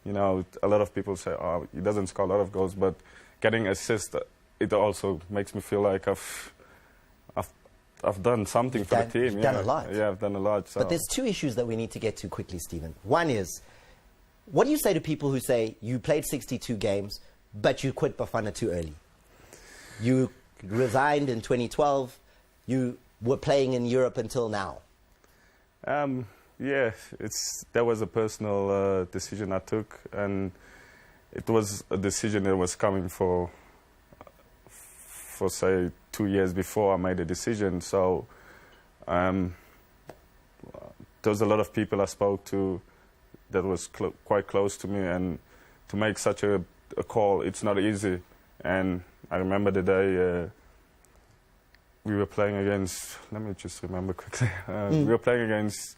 [SPEAKER 21] you know, a lot of people say, oh, he doesn't score a lot of goals, but getting assists, it also makes me feel like I've done something for the team.
[SPEAKER 1] You've done a lot.
[SPEAKER 21] Yeah, I've done a lot. So.
[SPEAKER 1] But there's two issues that we need to get to quickly, Steven. One is, what do you say to people who say you played 62 games, but you quit Bafana too early? You resigned in 2012. You were playing in Europe until now.
[SPEAKER 21] Yeah, that was a personal decision I took, and it was a decision that was coming for say 2 years before I made a decision. So there was a lot of people I spoke to that was quite close to me, and to make such a call, it's not easy. And I remember the day we were playing against, let me just remember quickly, we were playing against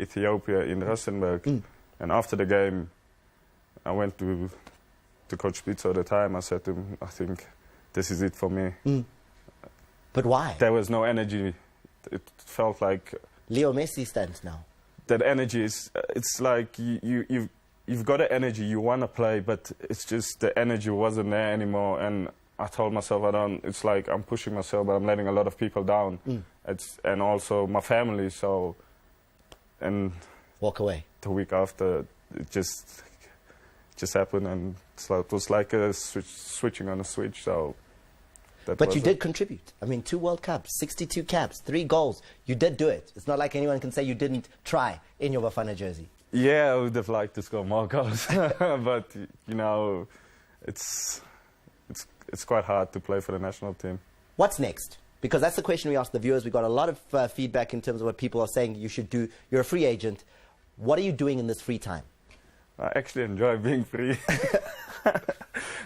[SPEAKER 21] Ethiopia in Rustenburg, and after the game I went to Coach Pizzo at the time. I said to him, I think this is it for me.
[SPEAKER 1] But why?
[SPEAKER 21] There was no energy. It felt like
[SPEAKER 1] Leo Messi stands now.
[SPEAKER 21] That energy is, it's like you've got the energy, you want to play, but it's just the energy wasn't there anymore. And I told myself, it's like I'm pushing myself, but I'm letting a lot of people down. And also my family, so... And
[SPEAKER 1] walk away.
[SPEAKER 21] The week after, it just happened, and so it was like a switching on a switch. So,
[SPEAKER 1] but you did contribute. I mean, 2 World Cups, 62 caps, 3 goals. You did do it. It's not like anyone can say you didn't try in your Bafana jersey.
[SPEAKER 21] Yeah, I would have liked to score more goals, but you know, it's quite hard to play for the national team.
[SPEAKER 1] What's next? Because that's the question we asked the viewers. We got a lot of feedback in terms of what people are saying you should do. You're a free agent. What are you doing in this free time?
[SPEAKER 21] I actually enjoy being free.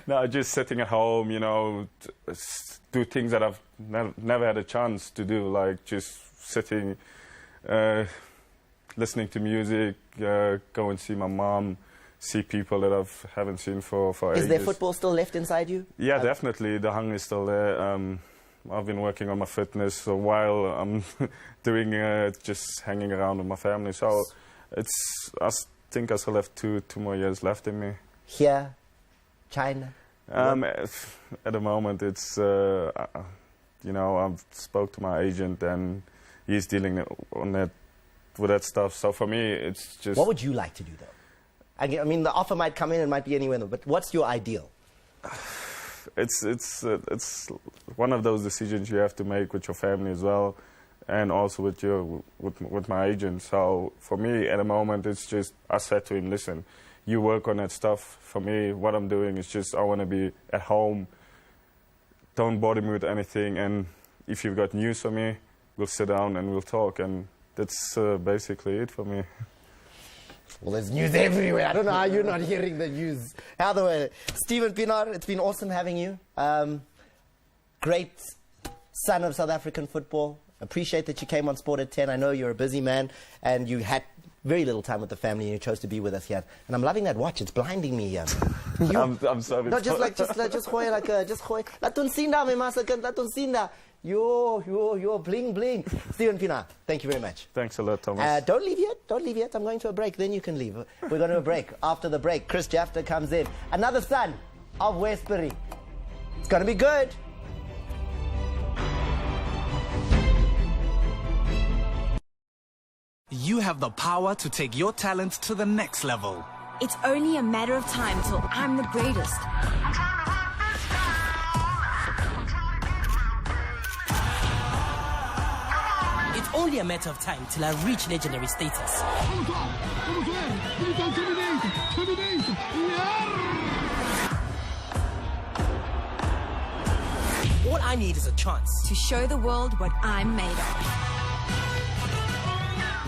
[SPEAKER 21] No, just sitting at home, you know, do things that I've never had a chance to do, like just sitting, listening to music, go and see my mom, see people that I haven't seen for ages.
[SPEAKER 1] Is there football still left inside you?
[SPEAKER 21] Yeah, definitely. The hunger is still there. I've been working on my fitness while I'm doing just hanging around with my family. So I think I still have two more years left in me.
[SPEAKER 1] Here, China?
[SPEAKER 21] At the moment, it's, you know, I've spoke to my agent and he's dealing with that stuff. So for me, it's just...
[SPEAKER 1] What would you like to do, though? I mean, the offer might come in and might be anywhere, but what's your ideal?
[SPEAKER 21] It's one of those decisions you have to make with your family as well, and also with my agent. So for me, at the moment, it's just, I said to him, listen, you work on that stuff. For me, what I'm doing is just, I want to be at home. Don't bother me with anything. And if you've got news for me, we'll sit down and we'll talk. And that's basically it for me.
[SPEAKER 1] Well, there's news everywhere. I don't know how you're not hearing the news. Either way, Stephen Pienaar, it's been awesome having you. Great son of South African football. Appreciate that you came on Sport at 10. I know you're a busy man and you had very little time with the family and you chose to be with us here. And I'm loving that watch. It's blinding me here.
[SPEAKER 21] I'm sorry.
[SPEAKER 1] No, just hoy like just hoy. Latun sinda me masakan latun sinda. Yo, bling bling. Stephen Pienaar, thank you very much.
[SPEAKER 21] Thanks a lot, Thomas.
[SPEAKER 1] Don't leave yet. I'm going to a break, then you can leave. We're going to a break. After the break, Chris Jafter comes in. Another son of Westbury. It's going to be good.
[SPEAKER 13] You have the power to take your talent to the next level.
[SPEAKER 6] It's only a matter of time till I'm the greatest.
[SPEAKER 2] It's only a matter of time till I reach legendary status. All I need is a chance
[SPEAKER 6] to show the world what I'm made of.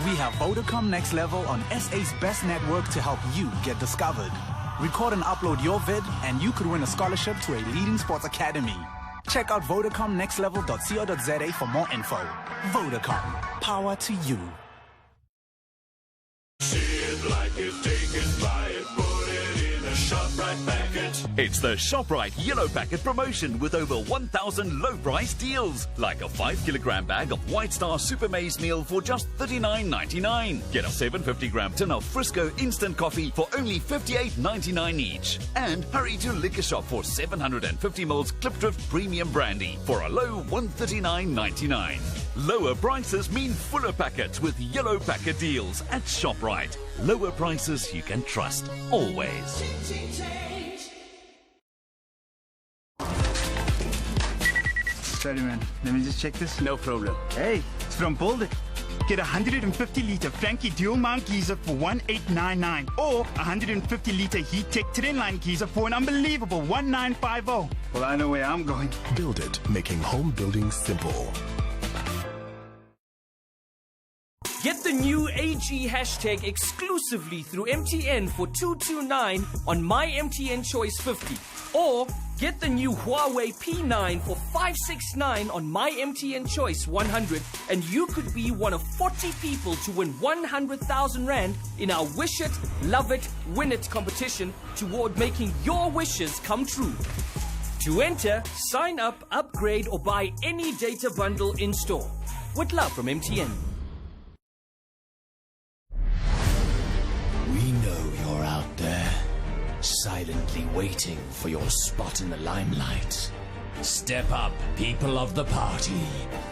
[SPEAKER 13] We have Vodacom Next Level on SA's best network to help you get discovered. Record and upload your vid and you could win a scholarship to a leading sports academy. Check out vodacomnextlevel.co.za for more info. Vodacom, power to you.
[SPEAKER 16] See it like it's taken by it, put it in a ShopRite packet.
[SPEAKER 22] It's the ShopRite Yellow Packet promotion with over 1,000 low-price deals. Like a 5-kilogram bag of White Star Super Maize meal for just $39.99. Get a 750-gram tin of Frisco instant coffee for only $58.99 each. And hurry to Liquor Shop for 750 ml Clipdrift Premium Brandy for a low $139.99. Lower prices mean fuller packets with Yellow Packet deals at ShopRite. Lower prices you can trust, always.
[SPEAKER 3] Sorry, man. Let me just check this.
[SPEAKER 2] No problem.
[SPEAKER 3] Hey, it's from Boulder. Get a 150-litre Frankie Dual Mount geyser for $1899 or 150-litre Heat Tech Trendline geyser for an unbelievable $1950. Well, I know where I'm going.
[SPEAKER 7] Build it, making home building simple.
[SPEAKER 17] Get the new AG hashtag exclusively through MTN for $229 on my MTN Choice 50. Or get the new Huawei P9 for $569 on my MTN Choice 100. And you could be one of 40 people to win 100,000 Rand in our Wish It, Love It, Win It competition toward making your wishes come true. To enter, sign up, upgrade, or buy any data bundle in store. With love from MTN.
[SPEAKER 23] We know you're out there, silently waiting for your spot in the limelight. Step up, people of the party.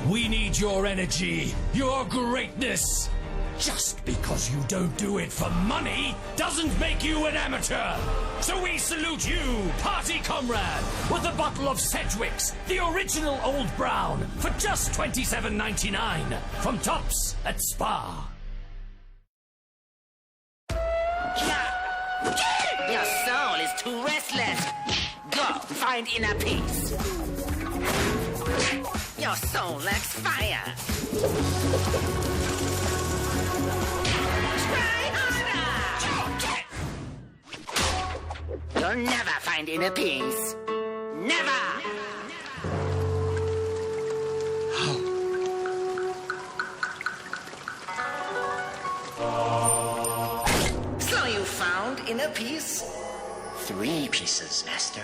[SPEAKER 23] We need your energy, your greatness. Just because you don't do it for money doesn't make you an amateur. So we salute you, party comrade, with a bottle of Sedgwick's, the original Old Brown, for just $27.99 from Tops at Spa.
[SPEAKER 24] Your soul is too restless. Go, find inner peace. Your soul lacks fire. Try harder. You'll never find inner peace. Never. So you found inner piece? 3 pieces, master.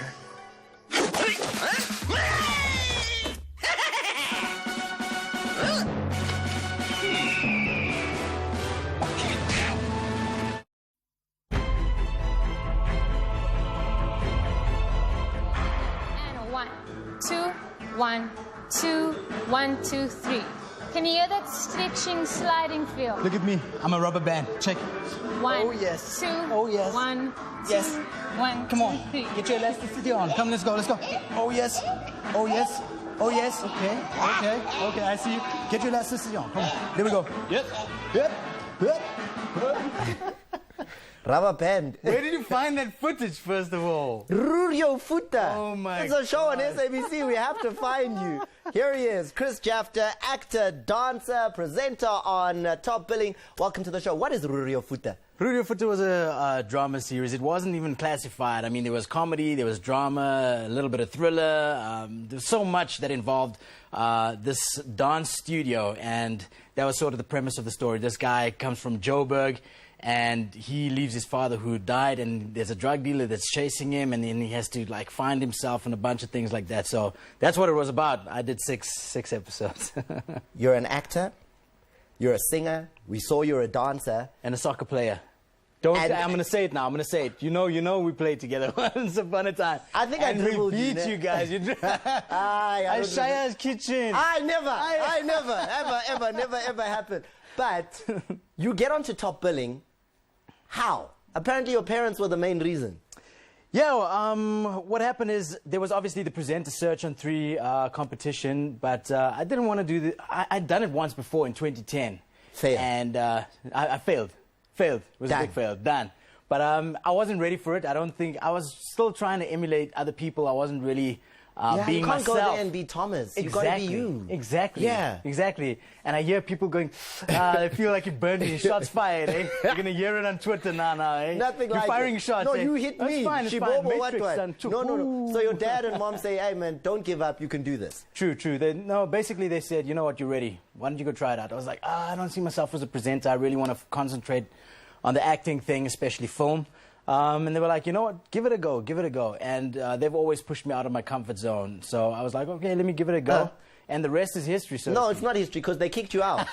[SPEAKER 4] And 1, 2, 1, 2, 1, 2, 3. Can you hear that stretching, sliding feel?
[SPEAKER 5] Look at me. I'm a rubber band. Check.
[SPEAKER 4] 1,
[SPEAKER 5] Oh, yes.
[SPEAKER 4] 2,
[SPEAKER 5] Oh, yes.
[SPEAKER 4] 1, 2,
[SPEAKER 5] Yes.
[SPEAKER 4] 1,
[SPEAKER 5] Come on.
[SPEAKER 4] 2, 3.
[SPEAKER 5] Get your elasticity on. Come, let's go. Let's go. Oh, yes. Oh, yes. Oh, yes. Okay. Okay. Okay. I see you. Get your elasticity on. Come on. There we go. Yep. Yep. Yep.
[SPEAKER 1] Rubber band.
[SPEAKER 5] Where did you find that footage, first of all?
[SPEAKER 1] Rurio Futa.
[SPEAKER 5] Oh, my
[SPEAKER 1] It's a show
[SPEAKER 5] God.
[SPEAKER 1] on SABC. We have to find you. Here he is, Chris Jafter, actor, dancer, presenter on Top Billing. Welcome to the show. What is Rurio Futa?
[SPEAKER 5] Rurio Futa was a drama series. It wasn't even classified. I mean, there was comedy, there was drama, a little bit of thriller. There was so much that involved this dance studio, and that was sort of the premise of the story. This guy comes from Joburg, and he leaves his father who died, and there's a drug dealer that's chasing him, and then he has to like find himself and a bunch of things like that. So that's what it was about. I did six episodes.
[SPEAKER 1] You're an actor, you're a singer, we saw you're a dancer.
[SPEAKER 5] And a soccer player. I'm going to say it now. I'm going to say it. You know, we played together once upon a time.
[SPEAKER 1] I think I dribbled
[SPEAKER 5] you. beat you guys. I Shaya's kitchen.
[SPEAKER 1] I never, ever happened. But you get onto Top Billing. How? Apparently your parents were the main reason.
[SPEAKER 5] Yeah, what happened is there was obviously the presenter search on 3 competition, but I didn't want to do the... I'd done it once before in 2010.
[SPEAKER 1] Failed.
[SPEAKER 5] And I failed. Failed. It was a big fail. Done. But I wasn't ready for it. I don't think... I was still trying to emulate other people. I wasn't really being
[SPEAKER 1] you can't
[SPEAKER 5] myself.
[SPEAKER 1] go there and be Thomas.
[SPEAKER 5] Exactly.
[SPEAKER 1] You've got to be you.
[SPEAKER 5] Exactly.
[SPEAKER 1] Yeah.
[SPEAKER 5] Exactly. And I hear people going, they feel like you burned me. Shots fired, eh? You're going to hear it on Twitter now, eh?
[SPEAKER 1] Nothing
[SPEAKER 5] You're
[SPEAKER 1] like
[SPEAKER 5] firing
[SPEAKER 1] it.
[SPEAKER 5] shots,
[SPEAKER 1] No,
[SPEAKER 5] eh?
[SPEAKER 1] you hit me.
[SPEAKER 5] It's fine, it's fine.
[SPEAKER 1] Shibobo, what?
[SPEAKER 5] Matrix,
[SPEAKER 1] No. So your dad and mom say, hey, man, don't give up. You can do this.
[SPEAKER 5] True. Basically they said, you know what, you're ready. Why don't you go try it out? I was like, I don't see myself as a presenter. I really want to concentrate on the acting thing, especially film. And they were like, you know what, give it a go. And they've always pushed me out of my comfort zone. So I was like, okay, let me give it a go. And the rest is history. So
[SPEAKER 1] no, it's not history because they kicked you out.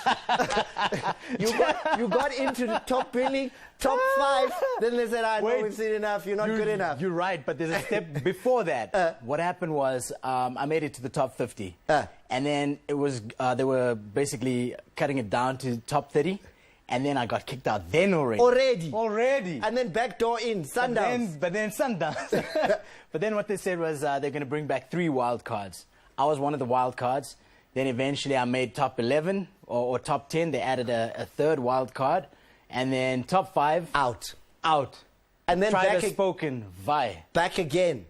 [SPEAKER 1] you got into the Top Billing, top 5. Then they said, no, we've seen enough. You're not good enough.
[SPEAKER 5] You're right, but there's a step before that. What happened was I made it to the top 50. And then it was they were basically cutting it down to top 30. And then I got kicked out then already. Already.
[SPEAKER 1] And then backdoor in, Sundowns.
[SPEAKER 5] But then Sundowns. But then what they said was they're going to bring back 3 wild cards. I was one of the wild cards. Then eventually I made top 11 or top 10. They added a 3rd wild card. And then top 5.
[SPEAKER 1] Out.
[SPEAKER 5] And then spoken Vi.
[SPEAKER 1] Back again.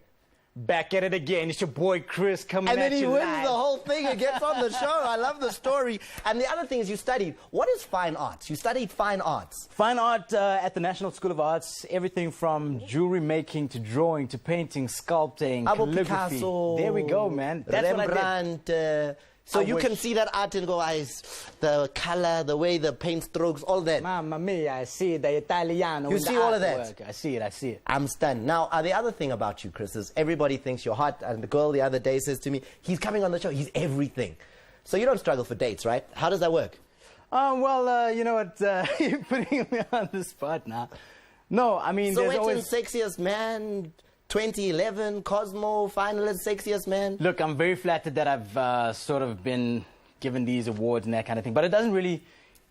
[SPEAKER 5] Back at it again. It's your boy Chris coming at you.
[SPEAKER 1] And then he wins
[SPEAKER 5] live.
[SPEAKER 1] the whole thing and gets on the show. I love the story. And the other thing is you studied. What is fine arts? You studied fine arts.
[SPEAKER 5] Fine art at the National School of Arts. Everything from jewelry making to drawing to painting, sculpting, calligraphy.
[SPEAKER 1] Picasso.
[SPEAKER 5] There we go, man. That's
[SPEAKER 1] Rembrandt.
[SPEAKER 5] what I did.
[SPEAKER 1] So you can see that art and go, the color, the way the paint strokes, all that.
[SPEAKER 5] Mamma mia, I see the Italiano.
[SPEAKER 1] You see all of that?
[SPEAKER 5] I see it.
[SPEAKER 1] I'm stunned. Now, the other thing about you, Chris, is everybody thinks you're hot. And the girl the other day says to me, he's coming on the show. He's everything. So you don't struggle for dates, right? How does that work?
[SPEAKER 5] You know what? You're putting me on the spot now. No, I mean,
[SPEAKER 1] so
[SPEAKER 5] there's always...
[SPEAKER 1] Sexiest Man... 2011 Cosmo finalist, sexiest man.
[SPEAKER 5] Look, I'm very flattered that I've sort of been given these awards and that kind of thing. But it doesn't really...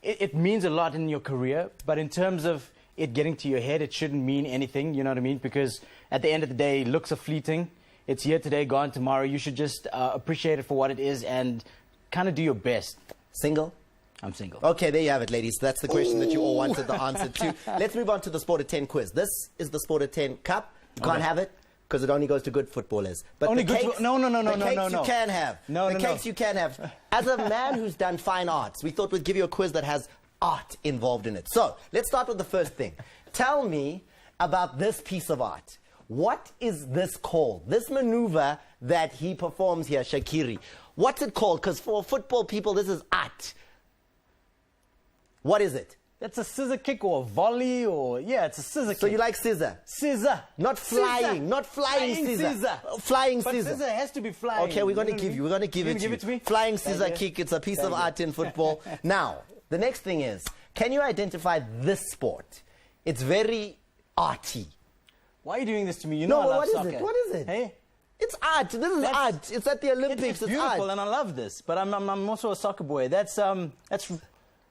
[SPEAKER 5] It means a lot in your career. But in terms of it getting to your head, it shouldn't mean anything, you know what I mean? Because at the end of the day, looks are fleeting. It's here today, gone tomorrow. You should just appreciate it for what it is and kind of do your best.
[SPEAKER 1] Single?
[SPEAKER 5] I'm single.
[SPEAKER 1] Okay, there you have it, ladies. That's the question that you all wanted the answer to. Let's move on to the Sport at 10 quiz. This is the Sport at 10 Cup. You can't have it because it only goes to good footballers. But
[SPEAKER 5] only
[SPEAKER 1] the cakes,
[SPEAKER 5] no.
[SPEAKER 1] The cakes you can have. The cakes you can have. As a man who's done fine arts, we thought we'd give you a quiz that has art involved in it. So, let's start with the first thing. Tell me about this piece of art. What is this called? This maneuver that he performs here, Shaqiri. What's it called? Because for football people, this is art. What is it?
[SPEAKER 5] That's a scissor kick or a volley or... Yeah, it's a scissor kick.
[SPEAKER 1] So you like scissor?
[SPEAKER 5] Scissor.
[SPEAKER 1] Not flying.
[SPEAKER 5] Scissor.
[SPEAKER 1] Not flying scissor. Flying
[SPEAKER 5] but
[SPEAKER 1] scissor.
[SPEAKER 5] Scissor has to be flying.
[SPEAKER 1] Okay, we're going to give you. We're going to give it to you. Flying scissor kick. It's a piece of art in football. Now, the next thing is, can you identify this sport? It's very arty.
[SPEAKER 5] Why are you doing this to me? You know I love soccer.
[SPEAKER 1] What is it?
[SPEAKER 5] Hey?
[SPEAKER 1] It's art. This is art. It's at the Olympics.
[SPEAKER 5] It's beautiful,
[SPEAKER 1] art.
[SPEAKER 5] And I love this. But I'm also a soccer boy. That's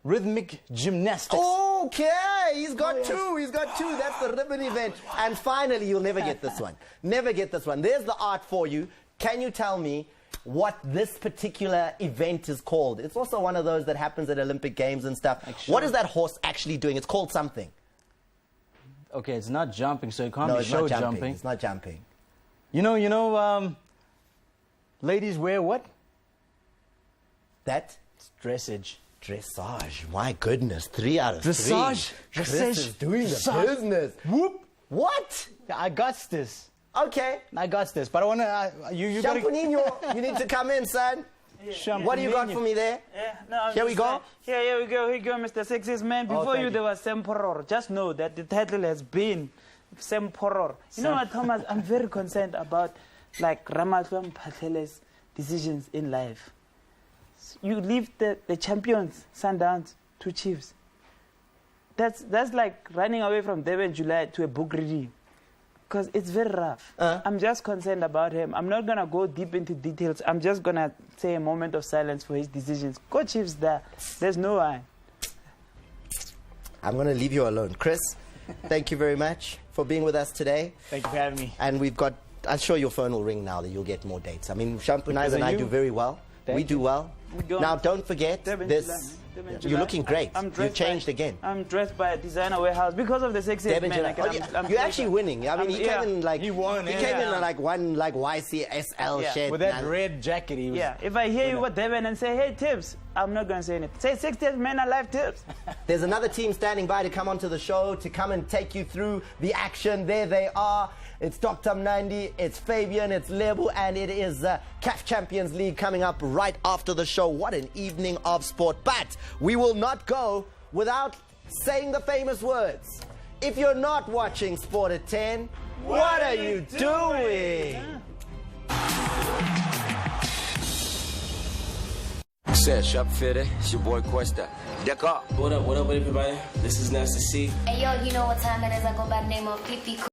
[SPEAKER 5] rhythmic gymnastics.
[SPEAKER 1] Okay, he's got two. He's got two. That's the ribbon event. And finally, you'll never get this one. Never get this one. There's the art for you. Can you tell me what this particular event is called? It's also one of those that happens at Olympic Games and stuff. Actually, what is that horse actually doing? It's called something.
[SPEAKER 5] Okay, it's not jumping, so it can't be show jumping.
[SPEAKER 1] It's not jumping.
[SPEAKER 5] You know, ladies wear what?
[SPEAKER 1] That?
[SPEAKER 5] It's dressage.
[SPEAKER 1] Dressage. My goodness, 3 out of 3.
[SPEAKER 5] Dressage.
[SPEAKER 1] Chris is doing the business.
[SPEAKER 5] Whoop.
[SPEAKER 1] What?
[SPEAKER 5] I got this.
[SPEAKER 1] Okay.
[SPEAKER 5] I got this, but I want to... you got
[SPEAKER 1] to... you need to come in, son. What do you got for me there? Here we go.
[SPEAKER 3] Here we go, Mr. Sexiest Man. Before you, there was Semporor. Just know that the title has been Semporor. You know what, Thomas? I'm very concerned about, like, Ramatlam Patlele's decisions in life. You leave the champions, Sundowns, to Chiefs. That's like running away from Durban July to a book reading. Because it's very rough. I'm just concerned about him. I'm not going to go deep into details. I'm just going to say a moment of silence for his decisions. Go Chiefs there. There's no one.
[SPEAKER 1] I'm going to leave you alone. Chris, thank you very much for being with us today.
[SPEAKER 5] Thank you for having me.
[SPEAKER 1] And we've got... I'm sure your phone will ring now that you'll get more dates. I mean, Shampunais and I do very well. We do well. Now, don't forget this... You're looking great. You've changed again.
[SPEAKER 3] I'm dressed by a designer warehouse because of the Sexiest Man.
[SPEAKER 1] You're actually winning. I mean, he came in like...
[SPEAKER 5] He won.
[SPEAKER 1] He came in like one like YCSL shirt.
[SPEAKER 5] With that red jacket, he was...
[SPEAKER 3] Yeah, if I hear you with Devin and say, hey, Tips, I'm not going to say anything. Say Sexiest Man alive, Tips.
[SPEAKER 1] There's another team standing by to come onto the show, to come and take you through the action. There they are. It's Dr. Mnandi, it's Fabian, it's Lebu, and it is CAF Champions League coming up right after the show. What an evening of sport. But we will not go without saying the famous words. If you're not watching Sport at 10, what are you doing?
[SPEAKER 8] Said Shop Fitter, it's your boy Cuesta. Deca.
[SPEAKER 9] What up, everybody? This is nice to see.
[SPEAKER 10] Hey, yo, you know what time it is? I go by the name of Pipi.